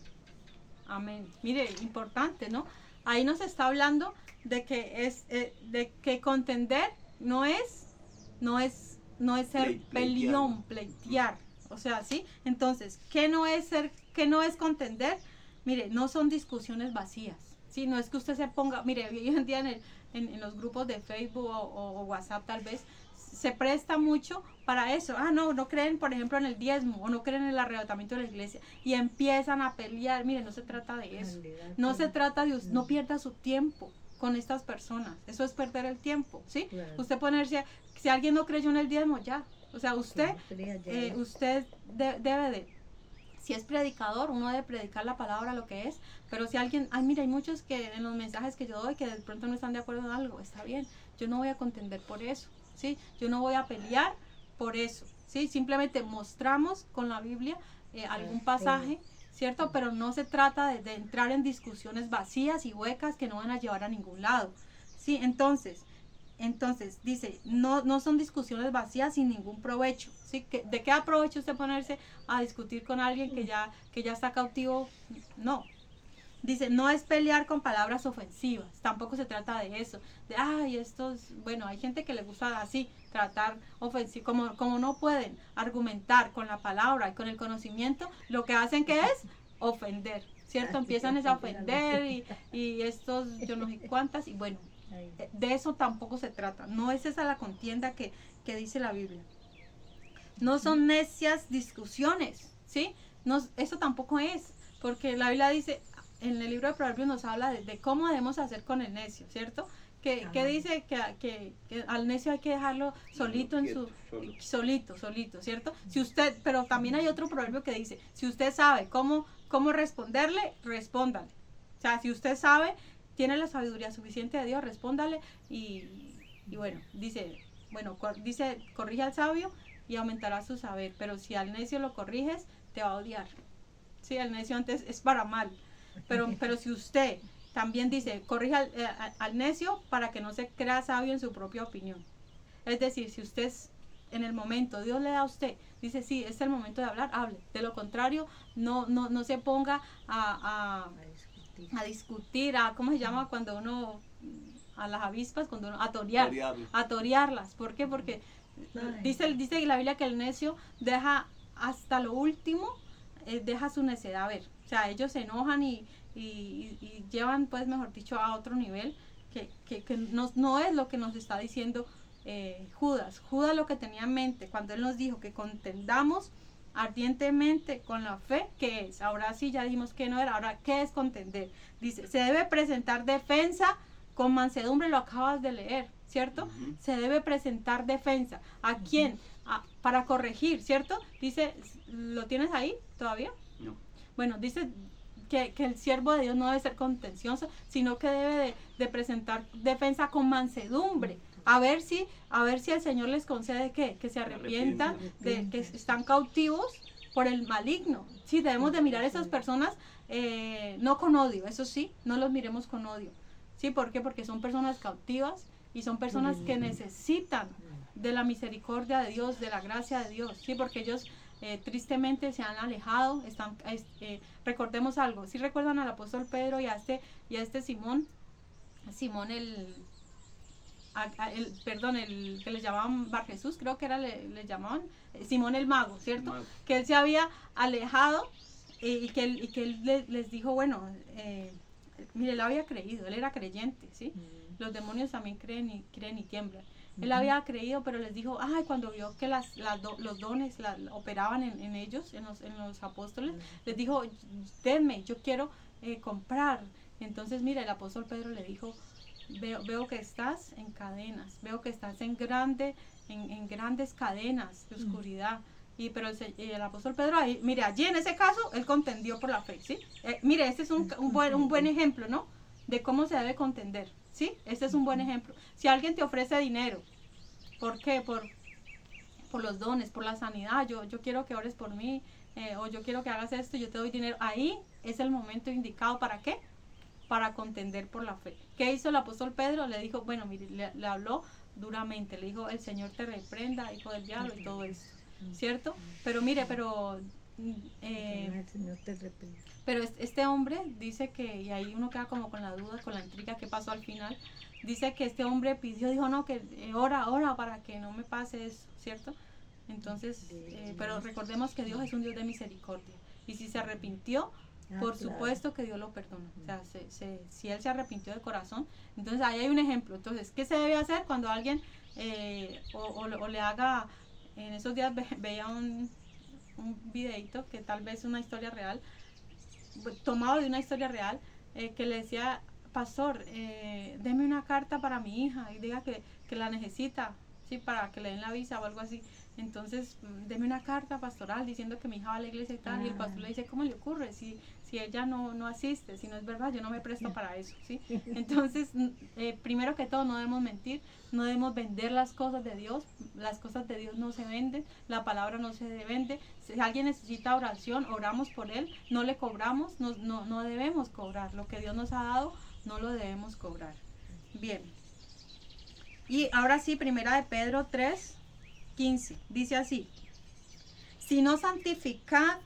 Amén. Mire, importante, ¿no? Ahí nos está hablando de que contender no es ser pleitear. O sea, ¿sí? Entonces, ¿qué no es contender? Mire, no son discusiones vacías, ¿sí? No es que usted se ponga, mire, hoy en día en los grupos de Facebook o WhatsApp tal vez, se presta mucho para eso. No creen, por ejemplo, en el diezmo, o no creen en el arrebatamiento de la iglesia, y empiezan a pelear. Mire, no se trata de eso. No se trata de, no pierda su tiempo. con estas personas. Eso es perder el tiempo, ¿sí? Claro. Usted ponerse, si alguien no creyó en el diezmo, ya. O sea, usted, Sería ya. usted debe de, si es predicador, uno debe predicar la palabra, lo que es, pero si alguien, ay, mira, hay muchos que en los mensajes que yo doy que de pronto no están de acuerdo en algo, está bien, yo no voy a contender por eso, ¿sí? Yo no voy a pelear por eso, ¿sí? Simplemente mostramos con la Biblia algún pasaje, ¿cierto? Pero no se trata de entrar en discusiones vacías y huecas que no van a llevar a ningún lado, ¿sí? Entonces dice, no son discusiones vacías sin ningún provecho, ¿sí? ¿De qué aprovecha usted ponerse a discutir con alguien que ya está cautivo? No. Dice, no es pelear con palabras ofensivas, tampoco se trata de eso, de, ay, bueno, hay gente que le gusta así, tratar ofensivo, como no pueden argumentar con la palabra y con el conocimiento, lo que hacen que es ofender, ¿cierto? Empiezan a ofender y estos, yo no sé cuántas, y bueno, de eso tampoco se trata, no es esa la contienda que dice la Biblia. No son necias discusiones, ¿sí? No, eso tampoco es, porque la Biblia dice, en el libro de Proverbios nos habla de cómo debemos hacer con el necio, ¿cierto? Que dice que al necio hay que dejarlo solito en su solito, ¿cierto? Si usted, pero también hay otro proverbio que dice, si usted sabe cómo responderle, respóndale. O sea, si usted sabe, tiene la sabiduría suficiente de Dios, respóndale y bueno, dice, corrige al sabio y aumentará su saber, pero si al necio lo corriges, te va a odiar. Sí, el necio antes es para mal, pero si usted también dice, corrija al necio para que no se crea sabio en su propia opinión. Es decir, si usted en el momento, Dios le da a usted, dice, sí, es el momento de hablar, hable. De lo contrario, no se ponga a discutir, ¿cómo se llama cuando uno, a las avispas, cuando uno, a torearlas? ¿Por qué? Porque dice la Biblia que el necio deja hasta lo último, deja su necedad a ver. O sea, ellos se enojan y llevan, pues, mejor dicho, a otro nivel que no es lo que nos está diciendo Judas. Judas lo que tenía en mente cuando él nos dijo que contendamos ardientemente con la fe, ¿qué es? Ahora sí, ya dijimos que no era, ahora, ¿qué es contender? Dice, se debe presentar defensa con mansedumbre, lo acabas de leer, ¿cierto? Uh-huh. Se debe presentar defensa. ¿A quién? Para corregir, ¿cierto? Dice, ¿lo tienes ahí todavía? No. Bueno, dice que el siervo de Dios no debe ser contencioso, sino que debe de presentar defensa con mansedumbre. A ver si el Señor les concede que se arrepientan de que están cautivos por el maligno. Sí, debemos de mirar a esas personas no con odio, eso sí, no los miremos con odio. ¿Sí? ¿Por qué? Porque son personas cautivas y son personas que necesitan de la misericordia de Dios, de la gracia de Dios. Sí, porque ellos tristemente se han alejado. Recordemos algo, si recuerdan al apóstol Pedro y a este Simón el que le llamaban Bar Jesús, creo que era, le llamaban Simón el Mago, ¿cierto? Que él se había alejado y que él les dijo, bueno, mire, él había creído, él era creyente, ¿sí? Los demonios también creen y tiemblan. Él había creído, pero les dijo, ay, cuando vio que los dones operaban en ellos, en los apóstoles, les dijo, denme, yo quiero comprar. Entonces, mira, el apóstol Pedro le dijo, veo que estás en cadenas, veo que estás en grandes cadenas de oscuridad. Pero el apóstol Pedro, mire, allí en ese caso, él contendió por la fe, ¿sí? Mire, este es un buen ejemplo, ¿no? De cómo se debe contender, ¿sí? Este es un buen ejemplo. Si alguien te ofrece dinero, ¿por qué? Por los dones, por la sanidad, yo quiero que ores por mí, o yo quiero que hagas esto, yo te doy dinero. Ahí es el momento indicado, ¿para qué? Para contender por la fe. ¿Qué hizo el apóstol Pedro? Le dijo, bueno, mire, le habló duramente, le dijo, el Señor te reprenda, hijo del diablo, y todo eso, ¿cierto? Pero mire, pero este hombre dice que, y ahí uno queda como con la duda, con la intriga, ¿qué pasó al final? Dice que este hombre dijo, no, que ora para que no me pase eso, ¿cierto? Entonces, pero recordemos que Dios es un Dios de misericordia, y si se arrepintió, por supuesto que Dios lo perdona. O sea, si él se arrepintió de corazón, entonces ahí hay un ejemplo. Entonces, ¿qué se debe hacer cuando alguien o le haga? En esos días veía un videito que tal vez una historia real, tomado de una historia real, que le decía, pastor, deme una carta para mi hija y diga que la necesita, ¿sí? Para que le den la visa o algo así. Entonces, deme una carta pastoral diciendo que mi hija va a la iglesia y tal, y el pastor le dice, ¿cómo le ocurre? Si ella no asiste, si no es verdad, yo no me presto para eso, ¿sí? Entonces, primero que todo, no debemos mentir, no debemos vender las cosas de Dios no se venden, la palabra no se vende. Si alguien necesita oración, oramos por él, no le cobramos, no debemos cobrar, lo que Dios nos ha dado, no lo debemos cobrar. Bien. Y ahora sí, primera de Pedro 3:15, dice así: si no santificad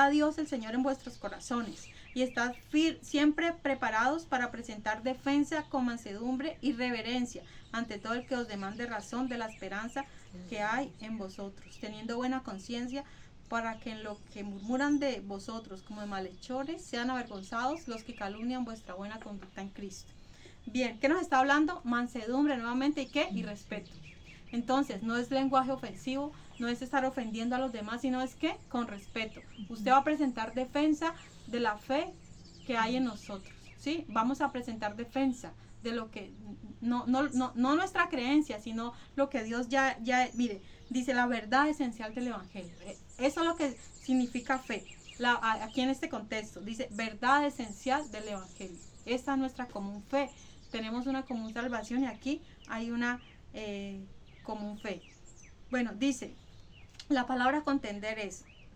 a Dios el Señor en vuestros corazones, y estad siempre preparados para presentar defensa con mansedumbre y reverencia ante todo el que os demande razón de la esperanza que hay en vosotros, teniendo buena conciencia, para que en lo que murmuran de vosotros como de malhechores sean avergonzados los que calumnian vuestra buena conducta en Cristo. Bien, ¿qué nos está hablando? Mansedumbre nuevamente, ¿y qué? Y respeto. Entonces, no es lenguaje ofensivo, no es estar ofendiendo a los demás, sino es que con respeto. Usted va a presentar defensa de la fe que hay en nosotros, ¿sí? Vamos a presentar defensa de lo que, no nuestra creencia, sino lo que Dios ya, mire, dice la verdad esencial del Evangelio. Eso es lo que significa fe. Aquí en este contexto, dice verdad esencial del Evangelio. Esta es nuestra común fe. Tenemos una común salvación y aquí hay una común fe. Bueno, dice, la palabra contender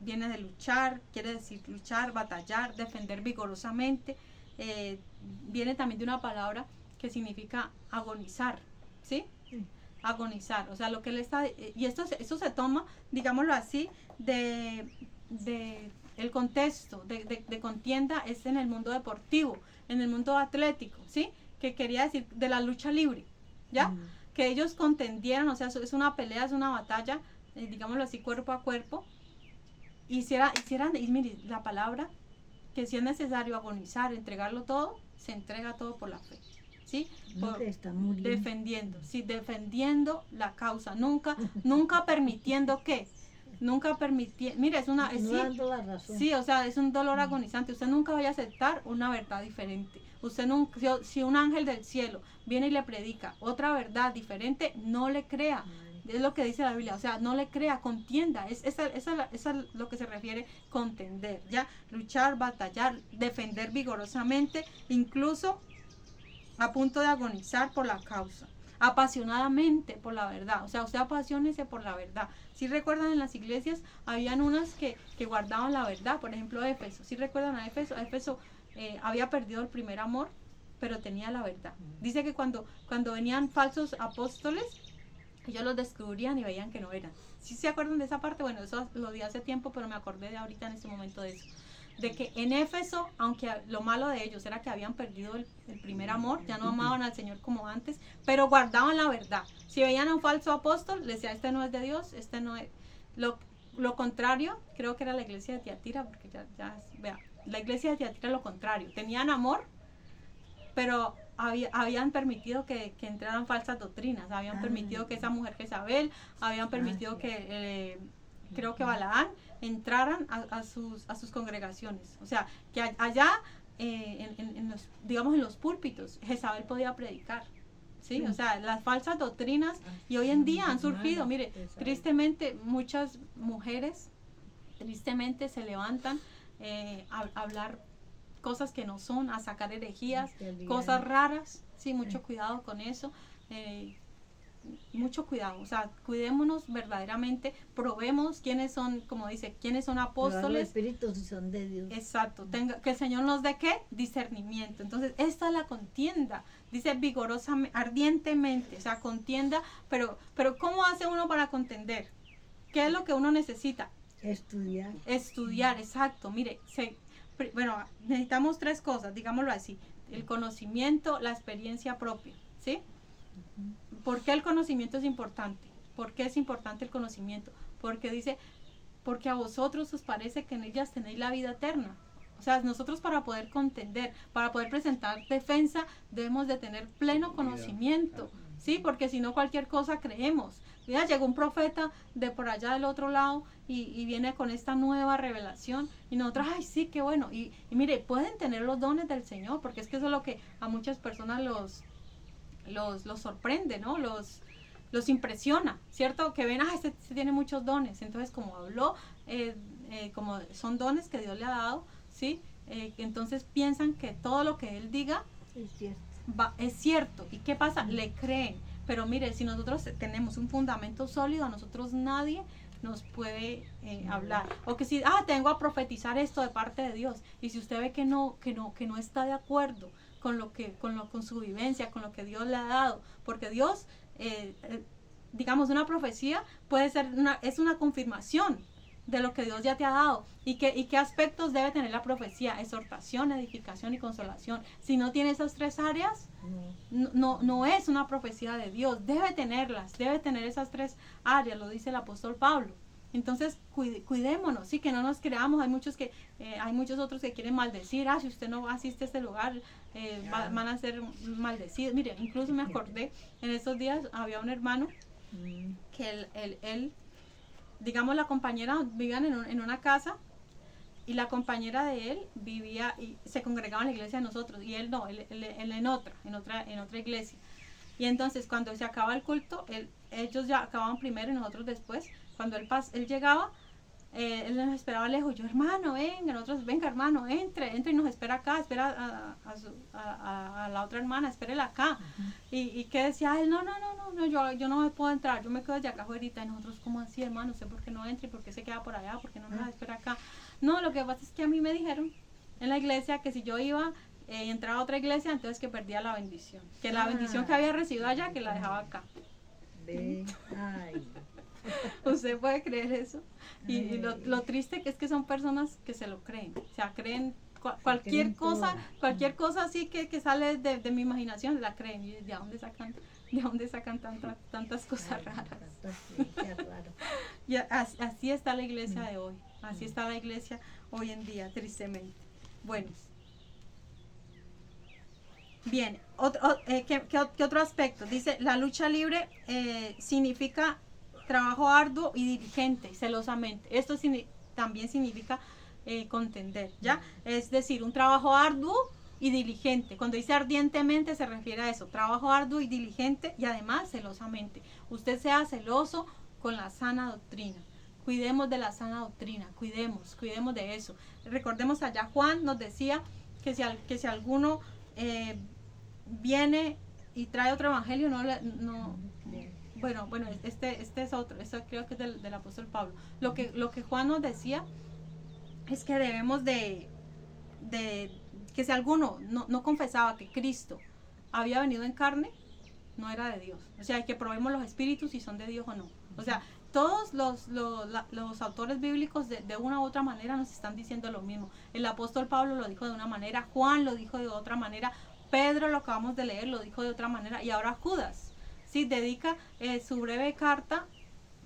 viene de luchar, quiere decir luchar, batallar, defender vigorosamente. Viene también de una palabra que significa agonizar, ¿sí? Agonizar, o sea, lo que él está, y esto se toma, digámoslo así, de el contexto de contienda es en el mundo deportivo, en el mundo atlético, ¿sí? Que quería decir de la lucha libre, ¿ya? Que ellos contendieran, o sea, es una pelea, es una batalla, digámoslo así, cuerpo a cuerpo. Hicieran, y mire, la palabra, que si es necesario agonizar, entregarlo todo, se entrega todo por la fe, ¿sí? Defendiendo la causa, nunca permitiendo que, mire, es una, sí, o sea, es un dolor agonizante. Usted nunca vaya a aceptar una verdad diferente. Usted nunca, si un ángel del cielo viene y le predica otra verdad diferente, no le crea. Es lo que dice la Biblia, o sea, no le crea, contienda. Esa es lo que se refiere contender, ¿ya? Luchar, batallar, defender vigorosamente, incluso a punto de agonizar por la causa, apasionadamente por la verdad. O sea, usted apasionese por la verdad. Si recuerdan, en las iglesias habían unas que guardaban la verdad, por ejemplo Éfeso. Si recuerdan a Éfeso había perdido el primer amor, pero tenía la verdad. Dice que cuando venían falsos apóstoles, ellos los descubrían y veían que no eran. ¿Sí se acuerdan de esa parte? Bueno, eso lo di hace tiempo, pero me acordé de ahorita en este momento de eso. De que en Éfeso, aunque lo malo de ellos era que habían perdido el primer amor, ya no amaban al Señor como antes, pero guardaban la verdad. Si veían a un falso apóstol, les decía, este no es de Dios, este no es. Lo contrario, creo que era la iglesia de Tiatira, porque vea, la iglesia de Tiatira lo contrario. Tenían amor, pero habían permitido que entraran falsas doctrinas, habían permitido que esa mujer Jezabel, habían permitido que creo que Balaán entraran a sus congregaciones. O sea, que allá en los púlpitos Jezabel podía predicar, ¿sí? O sea, las falsas doctrinas, y hoy en día han surgido, mire, tristemente muchas mujeres se levantan a hablar cosas que no son, a sacar herejías, cosas raras, sí, mucho cuidado con eso, mucho cuidado, o sea, cuidémonos verdaderamente, probemos quiénes son, como dice, quiénes son apóstoles. Los espíritus son de Dios. Exacto, que el Señor nos dé ¿qué? Discernimiento. Entonces, esta es la contienda, dice vigorosamente, ardientemente, o sea, contienda, pero ¿cómo hace uno para contender? ¿Qué es lo que uno necesita? Estudiar, exacto, mire, necesitamos 3 cosas, digámoslo así: el conocimiento, la experiencia propia, ¿sí? ¿Por qué el conocimiento es importante? ¿Por qué es importante el conocimiento? Porque dice, porque a vosotros os parece que en ellas tenéis la vida eterna. O sea, nosotros, para poder contender, para poder presentar defensa, debemos de tener pleno conocimiento, ¿sí? Porque si no cualquier cosa creemos. Ya llegó un profeta de por allá del otro lado y viene con esta nueva revelación y nosotros, ay, sí, qué bueno. Y mire, pueden tener los dones del Señor, porque es que eso es lo que a muchas personas los sorprende, ¿no? Los impresiona, ¿cierto? Que ven, este tiene muchos dones. Entonces, como habló, como son dones que Dios le ha dado, ¿sí? Entonces piensan que todo lo que Él diga Es cierto. es cierto. ¿Y qué pasa? Le creen. Pero mire, si nosotros tenemos un fundamento sólido, a nosotros nadie nos puede hablar. O que si, tengo a profetizar esto de parte de Dios. Y si usted ve que no está de acuerdo con su vivencia, con lo que Dios le ha dado, porque Dios, digamos, una profecía puede ser es una confirmación de lo que Dios ya te ha dado. ¿Y qué aspectos debe tener la profecía? Exhortación, edificación y consolación. Si no tiene esas tres áreas, no es una profecía de Dios. Debe tenerlas, debe tener esas tres áreas, lo dice el apóstol Pablo. Entonces, cuidémonos, sí, que no nos creamos. Hay muchos otros que quieren maldecir. Si usted no asiste a este lugar, van a ser maldecidos. Mire, incluso me acordé, en estos días había un hermano que él digamos, la compañera vivían en una casa y la compañera de él vivía y se congregaba en la iglesia de nosotros y él no, él en otra iglesia. Y entonces cuando se acaba el culto, ellos ya acababan primero y nosotros después. Cuando él llegaba, él nos esperaba lejos. Yo, hermano, venga, nosotros, venga, hermano, entre y nos espera acá, espera a la otra hermana, espérela acá. Y que decía él, no, yo no me puedo entrar, yo me quedo allá acá afuera. Y nosotros, ¿cómo así, hermano? ¿Usted por qué no entra y por qué se queda por allá? ¿Por qué no nos espera acá? No, lo que pasa es que a mí me dijeron en la iglesia que si yo iba entraba a otra iglesia, entonces que perdía la bendición. Que la bendición que había recibido allá, que la dejaba acá. Ay. ¿Usted puede creer eso? Y lo triste que es que son personas que se lo creen. O sea, creen cualquier cosa así que sale de mi imaginación, la creen. ¿Y de dónde sacan tantas cosas raras? Y así está la iglesia de hoy. Así está la iglesia hoy en día, tristemente. Bueno. Bien, ¿qué otro aspecto? Dice, la lucha libre significa trabajo arduo y diligente, celosamente. Esto también significa contender, ¿ya? Es decir, un trabajo arduo y diligente. Cuando dice ardientemente se refiere a eso, trabajo arduo y diligente y además celosamente. Usted sea celoso con la sana doctrina. Cuidemos de la sana doctrina, cuidemos de eso. Recordemos allá Juan nos decía que si alguno viene y trae otro evangelio, bueno, este es otro, esto creo que es del apóstol Pablo. Lo que Juan nos decía es que debemos de que si alguno no confesaba que Cristo había venido en carne, no era de Dios. O sea, que probemos los espíritus si son de Dios o no. O sea, todos los autores bíblicos de una u otra manera nos están diciendo lo mismo. El apóstol Pablo lo dijo de una manera, Juan lo dijo de otra manera, Pedro, lo acabamos de leer, lo dijo de otra manera, y ahora Judas, ¿sí? Dedica su breve carta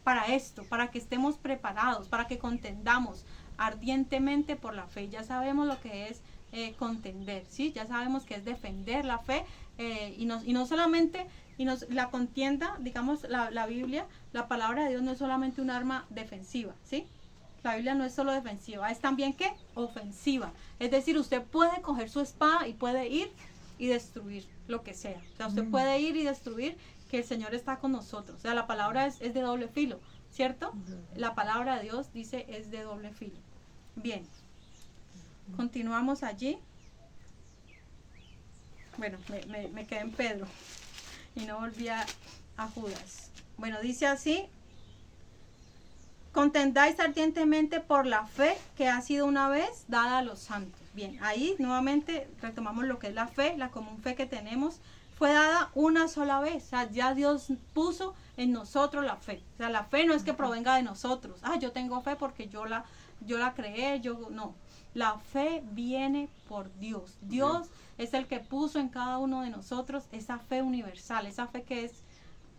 para esto, para que estemos preparados, para que contendamos ardientemente por la fe. Ya sabemos lo que es contender, ¿sí? Ya sabemos que es defender la fe, y no solamente, la contienda, digamos, la Biblia, la palabra de Dios no es solamente un arma defensiva, ¿sí? La Biblia no es solo defensiva, es también, ¿qué? Ofensiva. Es decir, usted puede coger su espada y puede ir y destruir lo que sea. O sea, usted puede ir y destruir, que el Señor está con nosotros. O sea, la palabra es de doble filo, ¿cierto? La palabra de Dios dice es de doble filo. Bien. Continuamos allí. Bueno, me quedé en Pedro y no volví a Judas. Bueno, dice así: contendáis ardientemente por la fe que ha sido una vez dada a los santos. Bien, ahí nuevamente retomamos lo que es la fe, la común fe que tenemos. Fue dada una sola vez. O sea, ya Dios puso en nosotros la fe. O sea, la fe no es que provenga de nosotros. Yo tengo fe porque yo la creé, no. La fe viene por Dios. Dios es el que puso en cada uno de nosotros esa fe universal, esa fe que es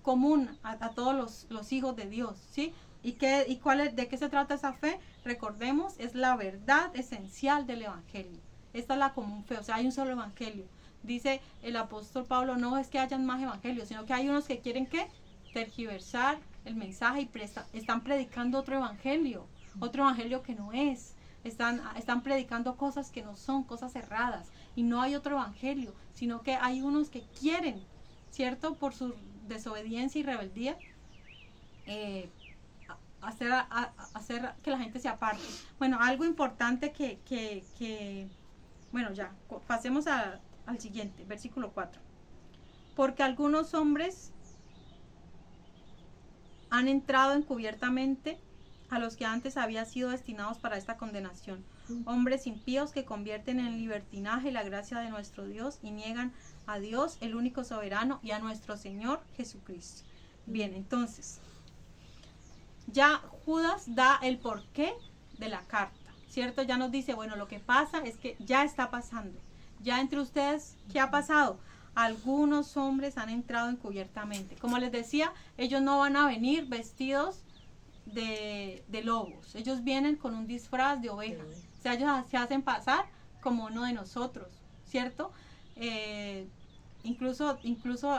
común a todos los hijos de Dios, ¿sí? ¿Y de qué se trata esa fe? Recordemos, es la verdad esencial del evangelio. Esta es la común fe, o sea, hay un solo evangelio. Dice el apóstol Pablo, no es que hayan más evangelios, sino que hay unos que quieren que tergiversar el mensaje y están predicando otro evangelio que no es. Están predicando cosas que no son, cosas erradas. Y no hay otro evangelio, sino que hay unos que quieren, ¿cierto? Por su desobediencia y rebeldía, hacer que la gente se aparte. Bueno, algo importante bueno, ya, pasemos al siguiente, versículo 4. Porque algunos hombres han entrado encubiertamente a los que antes habían sido destinados para esta condenación. Hombres impíos que convierten en libertinaje la gracia de nuestro Dios y niegan a Dios, el único soberano, y a nuestro Señor Jesucristo. Bien, entonces, ya Judas da el porqué de la carta, ¿cierto? Ya nos dice, bueno, lo que pasa es que ya está pasando. Ya entre ustedes, ¿qué ha pasado? Algunos hombres han entrado encubiertamente. Como les decía, ellos no van a venir vestidos de lobos. Ellos vienen con un disfraz de oveja. O sea, ellos se hacen pasar como uno de nosotros, ¿cierto? Incluso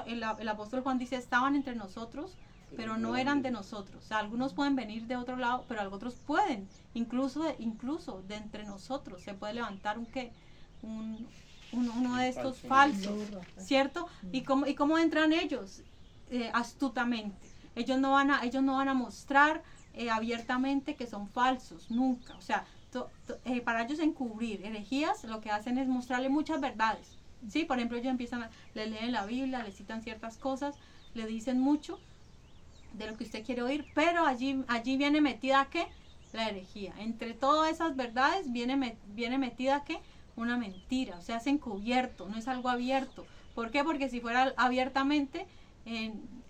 el apóstol Juan dice, estaban entre nosotros, pero no eran de nosotros. O sea, algunos pueden venir de otro lado, pero otros pueden. Incluso de entre nosotros se puede levantar uno de estos falsos, ¿cierto? ¿Y cómo entran ellos? Astutamente. Ellos no van a mostrar abiertamente que son falsos, nunca. O sea, para ellos encubrir herejías, lo que hacen es mostrarle muchas verdades. ¿Sí? Por ejemplo, ellos le leen la Biblia, le citan ciertas cosas, le dicen mucho de lo que usted quiere oír, pero allí viene metida ¿qué? La herejía. Entre todas esas verdades viene metida ¿qué? Una mentira. O sea, es encubierto, no es algo abierto. ¿Por qué? Porque si fuera abiertamente,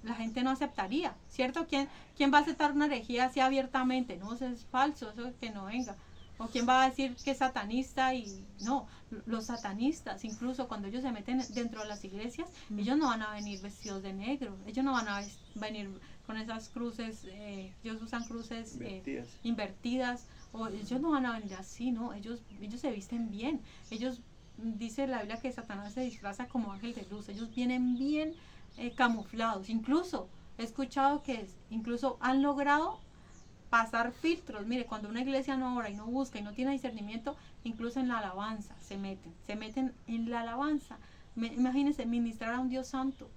la gente no aceptaría, ¿cierto? ¿Quién va a aceptar una herejía así abiertamente? No, eso es falso, eso es que no venga. ¿O quién va a decir que es satanista? Y no, los satanistas, incluso cuando ellos se meten dentro de las iglesias, ellos no van a venir vestidos de negro, ellos no van a venir con esas cruces, ellos usan cruces invertidas, o ellos no van a venir así, ¿no? Ellos se visten bien, dice la Biblia que Satanás se disfraza como ángel de luz, ellos vienen bien camuflados. Incluso he escuchado que incluso han logrado pasar filtros. Mire, cuando una iglesia no ora y no busca y no tiene discernimiento, incluso en la alabanza se meten en la alabanza. Imagínense, ministrar a un Dios santo.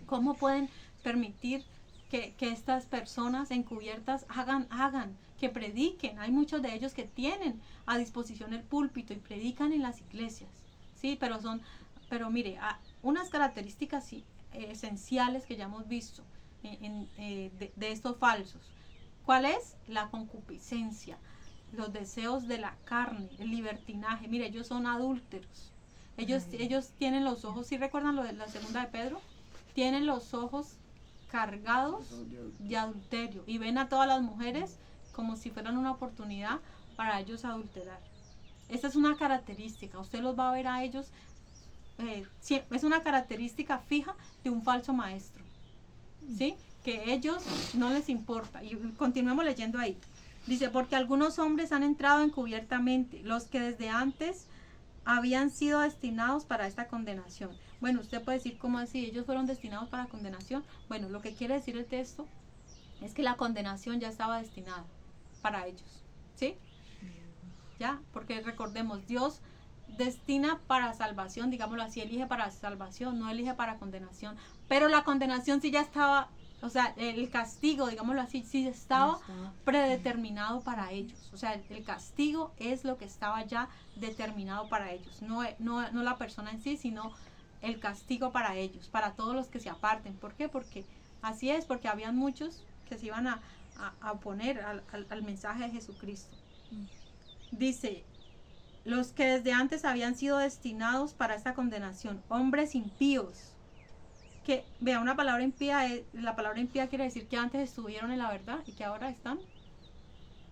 ¿Cómo pueden permitir que estas personas encubiertas hagan, que prediquen? Hay muchos de ellos que tienen a disposición el púlpito y predican en las iglesias, ¿sí? Pero mire, unas características esenciales que ya hemos visto de estos falsos. ¿Cuál es? La concupiscencia, los deseos de la carne, el libertinaje. Mire, ellos son adúlteros. Ellos tienen los ojos, ¿sí recuerdan lo de la segunda de Pedro? Tienen los ojos cargados de adulterio y ven a todas las mujeres como si fueran una oportunidad para ellos adulterar. Esta es una característica, usted los va a ver a ellos, es una característica fija de un falso maestro, ¿sí? Que ellos no les importa. Y continuemos leyendo ahí. Dice, porque algunos hombres han entrado encubiertamente, los que desde antes habían sido destinados para esta condenación. Bueno, usted puede decir, ¿cómo así? ¿Ellos fueron destinados para condenación? Bueno, lo que quiere decir el texto es que la condenación ya estaba destinada para ellos, ¿sí? Ya, porque recordemos, Dios destina para salvación, digámoslo así, elige para salvación, no elige para condenación, pero la condenación sí ya estaba, o sea, el castigo, digámoslo así, sí estaba predeterminado para ellos. O sea, el castigo es lo que estaba ya determinado para ellos, no la persona en sí, sino el castigo para ellos, para todos los que se aparten. ¿Por qué? Porque así es, porque habían muchos que se iban a oponer al mensaje de Jesucristo. Dice, los que desde antes habían sido destinados para esta condenación, hombres impíos. Que, vea, la palabra impía quiere decir que antes estuvieron en la verdad y que ahora están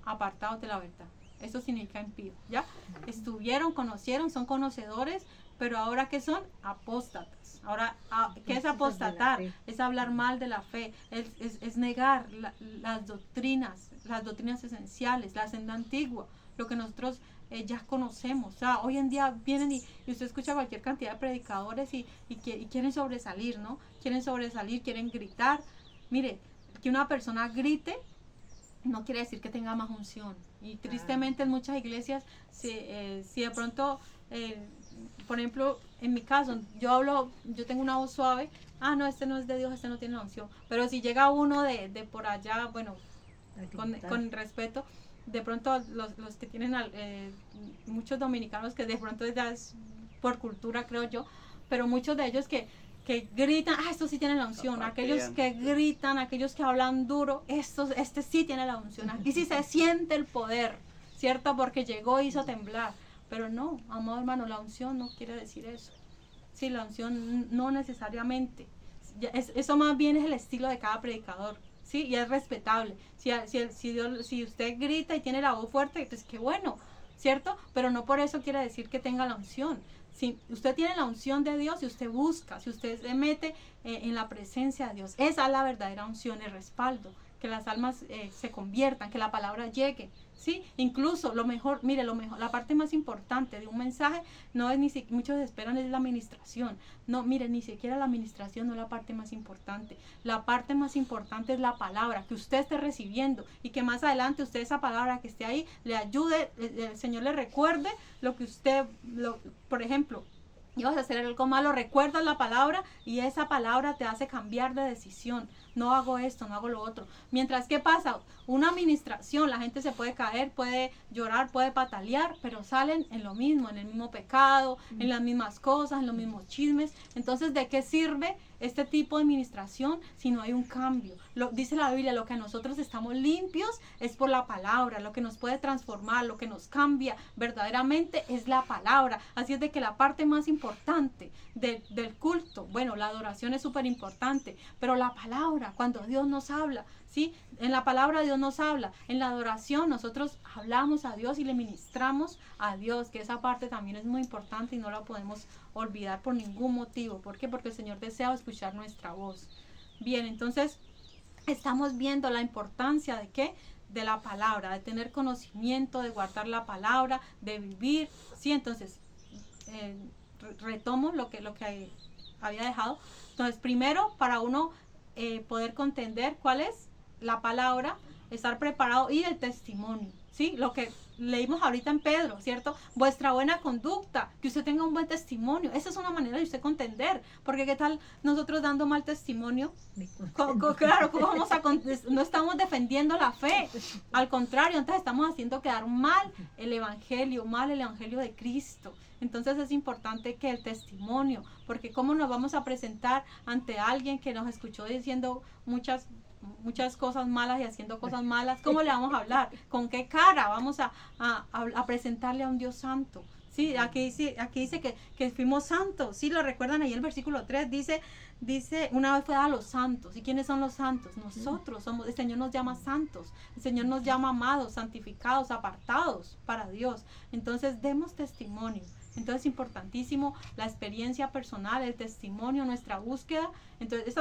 apartados de la verdad. Eso significa impío, ¿ya? Estuvieron, conocieron, son conocedores, pero ahora ¿qué son? Apóstatas. Ahora, ¿qué es apostatar? Es hablar mal de la fe, es negar las doctrinas esenciales, la senda antigua, lo que nosotros ya conocemos. O sea, hoy en día vienen y usted escucha cualquier cantidad de predicadores y quieren sobresalir, ¿no? Quieren sobresalir, quieren gritar. Mire, que una persona grite no quiere decir que tenga más unción. Y tristemente en muchas iglesias, si de pronto, por ejemplo, en mi caso, yo tengo una voz suave, no, este no es de Dios, este no tiene la unción. Pero si llega uno de por allá, bueno, con respeto, de pronto los que tienen muchos dominicanos que de pronto ya es por cultura, creo yo, pero muchos de ellos que gritan, estos sí tienen la unción, aquellos que gritan, aquellos que hablan duro, este sí tiene la unción, aquí sí se siente el poder, ¿cierto? Porque llegó e hizo temblar, pero no, amado hermano, la unción no quiere decir eso. Sí, la unción no necesariamente, eso más bien es el estilo de cada predicador, ¿sí? Y es respetable, si usted grita y tiene la voz fuerte, pues qué bueno, ¿cierto? Pero no por eso quiere decir que tenga la unción. Si usted tiene la unción de Dios, si usted busca, si usted se mete en la presencia de Dios, esa es la verdadera unción, el respaldo, que las almas se conviertan, que la palabra llegue, ¿sí? Incluso lo mejor, la parte más importante de un mensaje no es muchos esperan es la administración. No, mire, ni siquiera la administración no es la parte más importante. La parte más importante es la palabra que usted esté recibiendo y que más adelante usted esa palabra que esté ahí le ayude, el Señor le recuerde lo que usted, por ejemplo, ibas a hacer algo malo, recuerdas la palabra y esa palabra te hace cambiar de decisión. No hago esto, no hago lo otro. Mientras, ¿qué pasa? Una administración, la gente se puede caer, puede llorar, puede patalear, pero salen en lo mismo, en el mismo pecado, en las mismas cosas, en los mismos chismes. Entonces, ¿de qué sirve este tipo de administración si no hay un cambio? Dice la Biblia, lo que nosotros estamos limpios es por la palabra, lo que nos puede transformar, lo que nos cambia verdaderamente es la palabra. Así es de que la parte más importante del culto, bueno, la adoración es súper importante, pero la palabra, cuando Dios nos habla, ¿sí? En la palabra Dios nos habla, en la adoración nosotros hablamos a Dios y le ministramos a Dios, que esa parte también es muy importante y no la podemos olvidar por ningún motivo. ¿Por qué? Porque el Señor desea escuchar nuestra voz. Bien, entonces estamos viendo la importancia de ¿qué? De la palabra, de tener conocimiento, de guardar la palabra, de vivir, ¿sí? Entonces, retomo lo que había dejado. Entonces, primero, para uno poder contender cuál es la palabra, estar preparado y el testimonio, ¿sí? Lo que leímos ahorita en Pedro, ¿cierto? Vuestra buena conducta, que usted tenga un buen testimonio. Esa es una manera de usted contender, porque ¿qué tal nosotros dando mal testimonio? Claro, ¿cómo vamos no estamos defendiendo la fe, al contrario, entonces estamos haciendo quedar mal el evangelio de Cristo. Entonces es importante que el testimonio, porque cómo nos vamos a presentar ante alguien que nos escuchó diciendo muchas cosas malas y haciendo cosas malas, ¿cómo le vamos a hablar? ¿Con qué cara vamos a presentarle a un Dios santo? Sí, aquí dice que fuimos santos, sí, lo recuerdan ahí el versículo 3, dice, una vez fue a los santos. ¿Y quiénes son los santos? Nosotros somos, el Señor nos llama santos, el Señor nos llama amados, santificados, apartados para Dios. Entonces demos testimonio. Entonces es importantísimo la experiencia personal, el testimonio, nuestra búsqueda. Entonces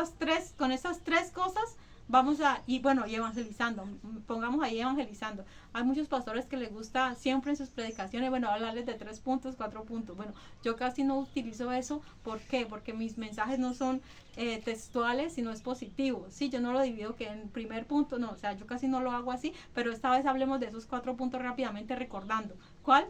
con esas tres cosas vamos y evangelizando, pongamos ahí evangelizando. Hay muchos pastores que les gusta siempre en sus predicaciones, hablarles de 3 puntos, 4 puntos. Yo casi no utilizo eso. ¿Por qué? Porque mis mensajes no son textuales, sino es positivo. Sí, yo no lo divido que en primer punto, no, o sea, yo casi no lo hago así, pero esta vez hablemos de esos 4 puntos rápidamente recordando. ¿Cuál?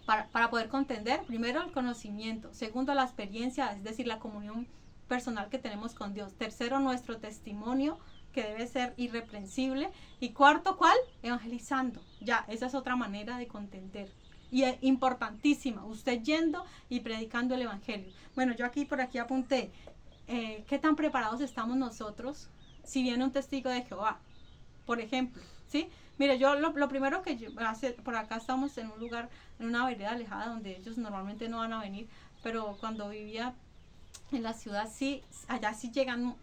Para poder contender, primero el conocimiento, segundo la experiencia, es decir, la comunión personal que tenemos con Dios, tercero nuestro testimonio que debe ser irreprensible y cuarto, ¿cuál? Evangelizando. Ya, esa es otra manera de contender y es importantísima, usted yendo y predicando el evangelio. Bueno, yo por aquí apunté, ¿qué tan preparados estamos nosotros si viene un testigo de Jehová? Por ejemplo, ¿sí? Mire, yo lo primero que por acá estamos en un lugar, en una vereda alejada donde ellos normalmente no van a venir, pero cuando vivía en la ciudad sí, allá sí llegan,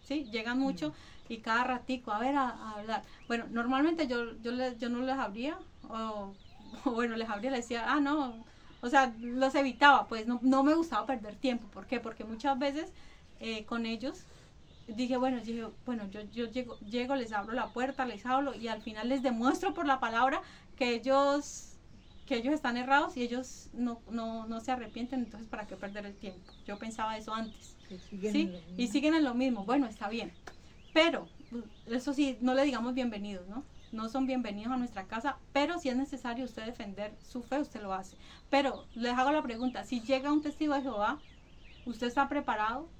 ¿sí? Llegan mucho y cada ratico, a hablar. Bueno, normalmente yo no les abría, les abría y les decía, no, o sea, los evitaba, pues no me gustaba perder tiempo. ¿Por qué? Porque muchas veces con ellos dije, yo llego, les abro la puerta, les hablo y al final les demuestro por la palabra que ellos que ellos están errados y ellos no se arrepienten, entonces ¿para qué perder el tiempo? Yo pensaba eso antes, ¿sí? Y siguen en lo mismo. Bueno, está bien, pero eso sí, no le digamos bienvenidos, ¿no? No son bienvenidos a nuestra casa, pero si es necesario usted defender su fe, usted lo hace. Pero les hago la pregunta, si llega un testigo de Jehová, ¿usted está preparado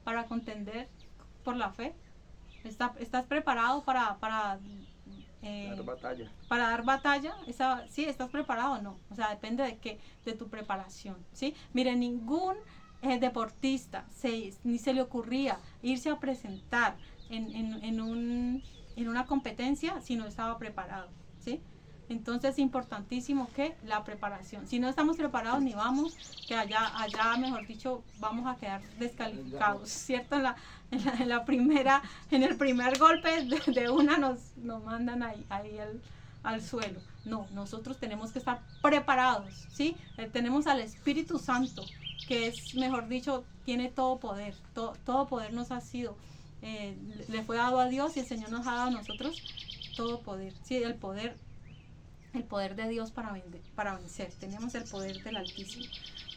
para contender por la fe? ¿Estás preparado para Dar batalla. para dar batalla? ¿Sí? ¿Estás preparado o no? O sea, depende de qué, de tu preparación, ¿sí? Mire, ningún deportista ni se le ocurría irse a presentar en una competencia si no estaba preparado, ¿sí? Entonces es importantísimo que la preparación. Si no estamos preparados ni vamos, que allá mejor dicho, vamos a quedar descalificados, ¿cierto? En el primer golpe de una nos mandan ahí al suelo. No, nosotros tenemos que estar preparados, ¿sí? Tenemos al Espíritu Santo, que es, mejor dicho, tiene todo poder. Todo poder nos ha sido, le fue dado a Dios y el Señor nos ha dado a nosotros todo poder, ¿sí? El poder de Dios para vencer. Tenemos el poder del Altísimo.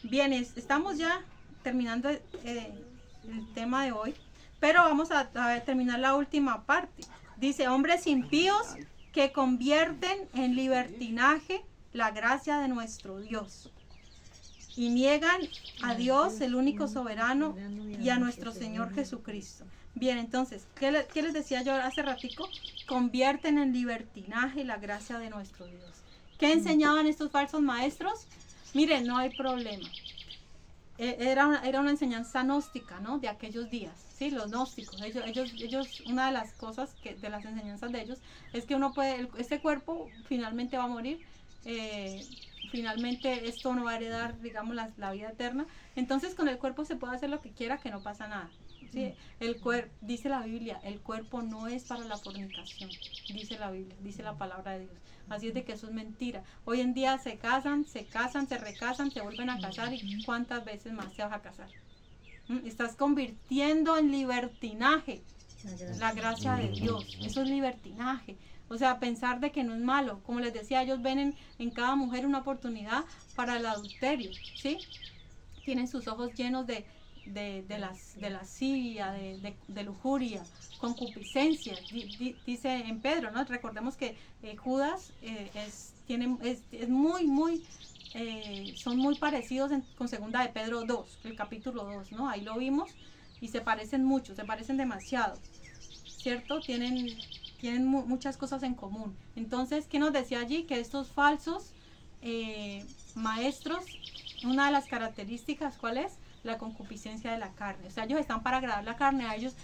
Bien, estamos ya terminando el tema de hoy, pero vamos a terminar la última parte. Dice, hombres impíos que convierten en libertinaje la gracia de nuestro Dios y niegan a Dios, el único soberano, y a nuestro Señor Jesucristo. Bien, entonces, ¿qué les decía yo hace ratico? Convierten en libertinaje la gracia de nuestro Dios. ¿Qué enseñaban estos falsos maestros? Miren, no hay problema. Era una enseñanza gnóstica, ¿no? De aquellos días, ¿sí? Los gnósticos. Ellos, una de las cosas de las enseñanzas de ellos es que este cuerpo finalmente va a morir. Finalmente esto no va a heredar, digamos, la vida eterna. Entonces con el cuerpo se puede hacer lo que quiera, que no pasa nada. ¿Sí? Dice la Biblia, el cuerpo no es para la fornicación, dice la Biblia, dice la palabra de Dios. Así es de que eso es mentira. Hoy en día se casan, se recasan, se vuelven a casar, y ¿cuántas veces más te vas a casar? Estás convirtiendo en libertinaje la gracia de Dios. Eso es libertinaje. O sea, pensar de que no es malo. Como les decía, ellos ven en cada mujer una oportunidad para el adulterio, ¿sí? Tienen sus ojos llenos de lascivia, de lujuria, concupiscencia, dice en Pedro, ¿no? Recordemos que Judas son muy parecidos con segunda de Pedro 2, el capítulo 2, ¿no? Ahí lo vimos y se parecen mucho, se parecen demasiado, ¿cierto? Tienen muchas cosas en común. Entonces, ¿qué nos decía allí? Que estos falsos maestros, una de las características, ¿cuál es? La concupiscencia de la carne. O sea, ellos están para agradar la carne. A ellos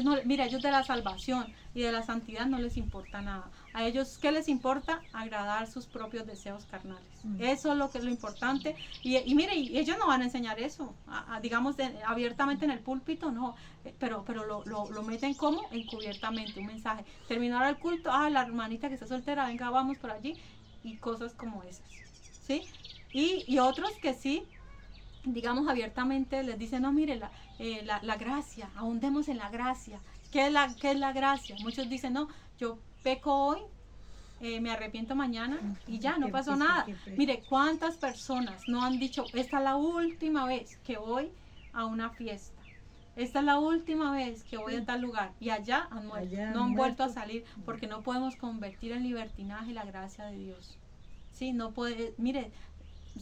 no, mira, ellos de la salvación y de la santidad no les importa nada. A ellos, ¿qué les importa? Agradar sus propios deseos carnales. Eso es lo importante. Y mire, y ellos no van a enseñar eso, digamos, abiertamente en el púlpito, no. Pero lo meten como encubiertamente, un mensaje. Terminar el culto, la hermanita que está soltera, venga, vamos por allí. Y cosas como esas, ¿sí? Y otros que sí, digamos abiertamente les dicen, no, mire, la gracia, ahondemos en la gracia. ¿Qué es la gracia? Muchos dicen, no, yo peco hoy, me arrepiento mañana y ya, no pasó nada. Mire, ¿cuántas personas no han dicho, esta es la última vez que voy a una fiesta? Esta es la última vez que voy a tal lugar, y allá han muerto, no han vuelto a salir, porque no podemos convertir en libertinaje la gracia de Dios. Sí, no puede, mire,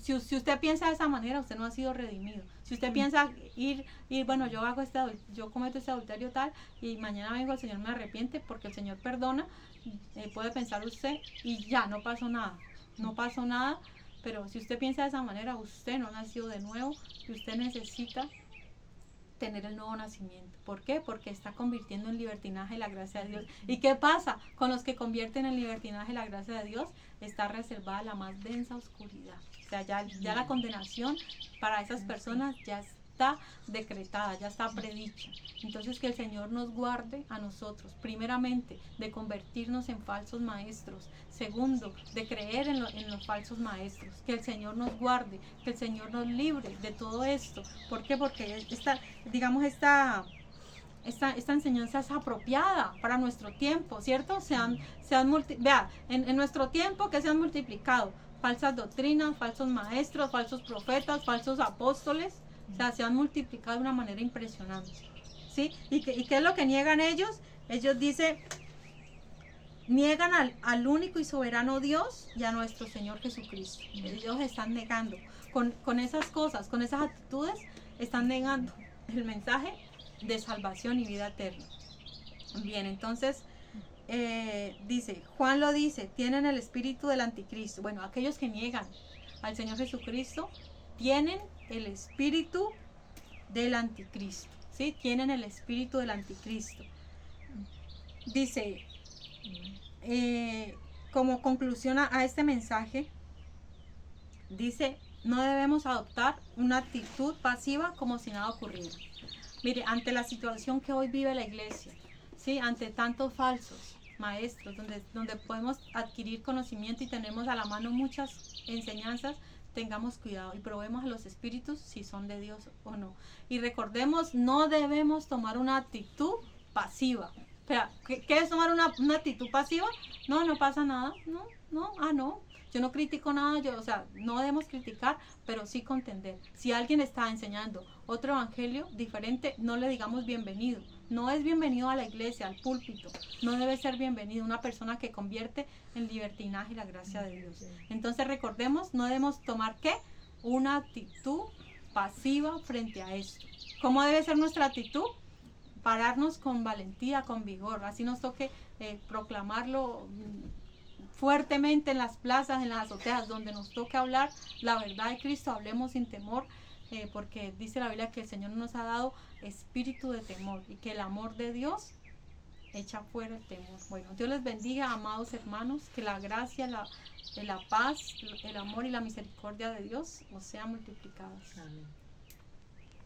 si usted piensa de esa manera, usted no ha sido redimido. Si usted piensa ir, bueno, yo cometo este adulterio tal, y mañana vengo, el Señor me arrepiente, porque el Señor perdona, puede pensar usted, y ya, no pasó nada, pero si usted piensa de esa manera, usted no nació de nuevo, y usted necesita tener el nuevo nacimiento. ¿Por qué? Porque está convirtiendo en libertinaje la gracia de Dios. ¿Y qué pasa? Con los que convierten en libertinaje la gracia de Dios, está reservada la más densa oscuridad. O sea, ya la condenación para esas personas ya está decretada, ya está predicha. Entonces, que el Señor nos guarde a nosotros, primeramente, de convertirnos en falsos maestros. Segundo, de creer en los falsos maestros. Que el Señor nos guarde, que el Señor nos libre de todo esto. ¿Por qué? Porque esta enseñanza es apropiada para nuestro tiempo, ¿cierto? En nuestro tiempo que se han multiplicado falsas doctrinas, falsos maestros, falsos profetas, falsos apóstoles. O sea, se han multiplicado de una manera impresionante. ¿Sí? ¿Y qué es lo que niegan ellos? Ellos dicen, niegan al único y soberano Dios y a nuestro Señor Jesucristo. Ellos están negando. Con esas cosas, con esas actitudes, están negando el mensaje de salvación y vida eterna. Bien, entonces, dice, Juan lo dice, tienen el espíritu del anticristo. Bueno, aquellos que niegan al Señor Jesucristo tienen el espíritu del anticristo. ¿Sí? Tienen el espíritu del anticristo. Dice, como conclusión a este mensaje, dice, no debemos adoptar una actitud pasiva como si nada ocurriera. Mire, ante la situación que hoy vive la iglesia, ¿sí? Ante tantos falsos maestros, donde podemos adquirir conocimiento y tenemos a la mano muchas enseñanzas, tengamos cuidado y probemos a los espíritus si son de Dios o no. Y recordemos, no debemos tomar una actitud pasiva. O sea, ¿qué es tomar una actitud pasiva? No pasa nada. No. Yo no critico nada, no debemos criticar, pero sí contender. Si alguien está enseñando otro evangelio diferente, no le digamos bienvenido. No es bienvenido a la iglesia, al púlpito. No debe ser bienvenido una persona que convierte en libertinaje la gracia de Dios. Entonces recordemos, no debemos tomar ¿qué? Una actitud pasiva frente a esto. ¿Cómo debe ser nuestra actitud? Pararnos con valentía, con vigor. Así nos toque proclamarlo fuertemente en las plazas, en las azoteas, donde nos toque hablar la verdad de Cristo, hablemos sin temor, porque dice la Biblia que el Señor nos ha dado espíritu de temor y que el amor de Dios echa fuera el temor. Bueno, Dios les bendiga, amados hermanos, que la gracia, la paz, el amor y la misericordia de Dios os sean multiplicados. Amén.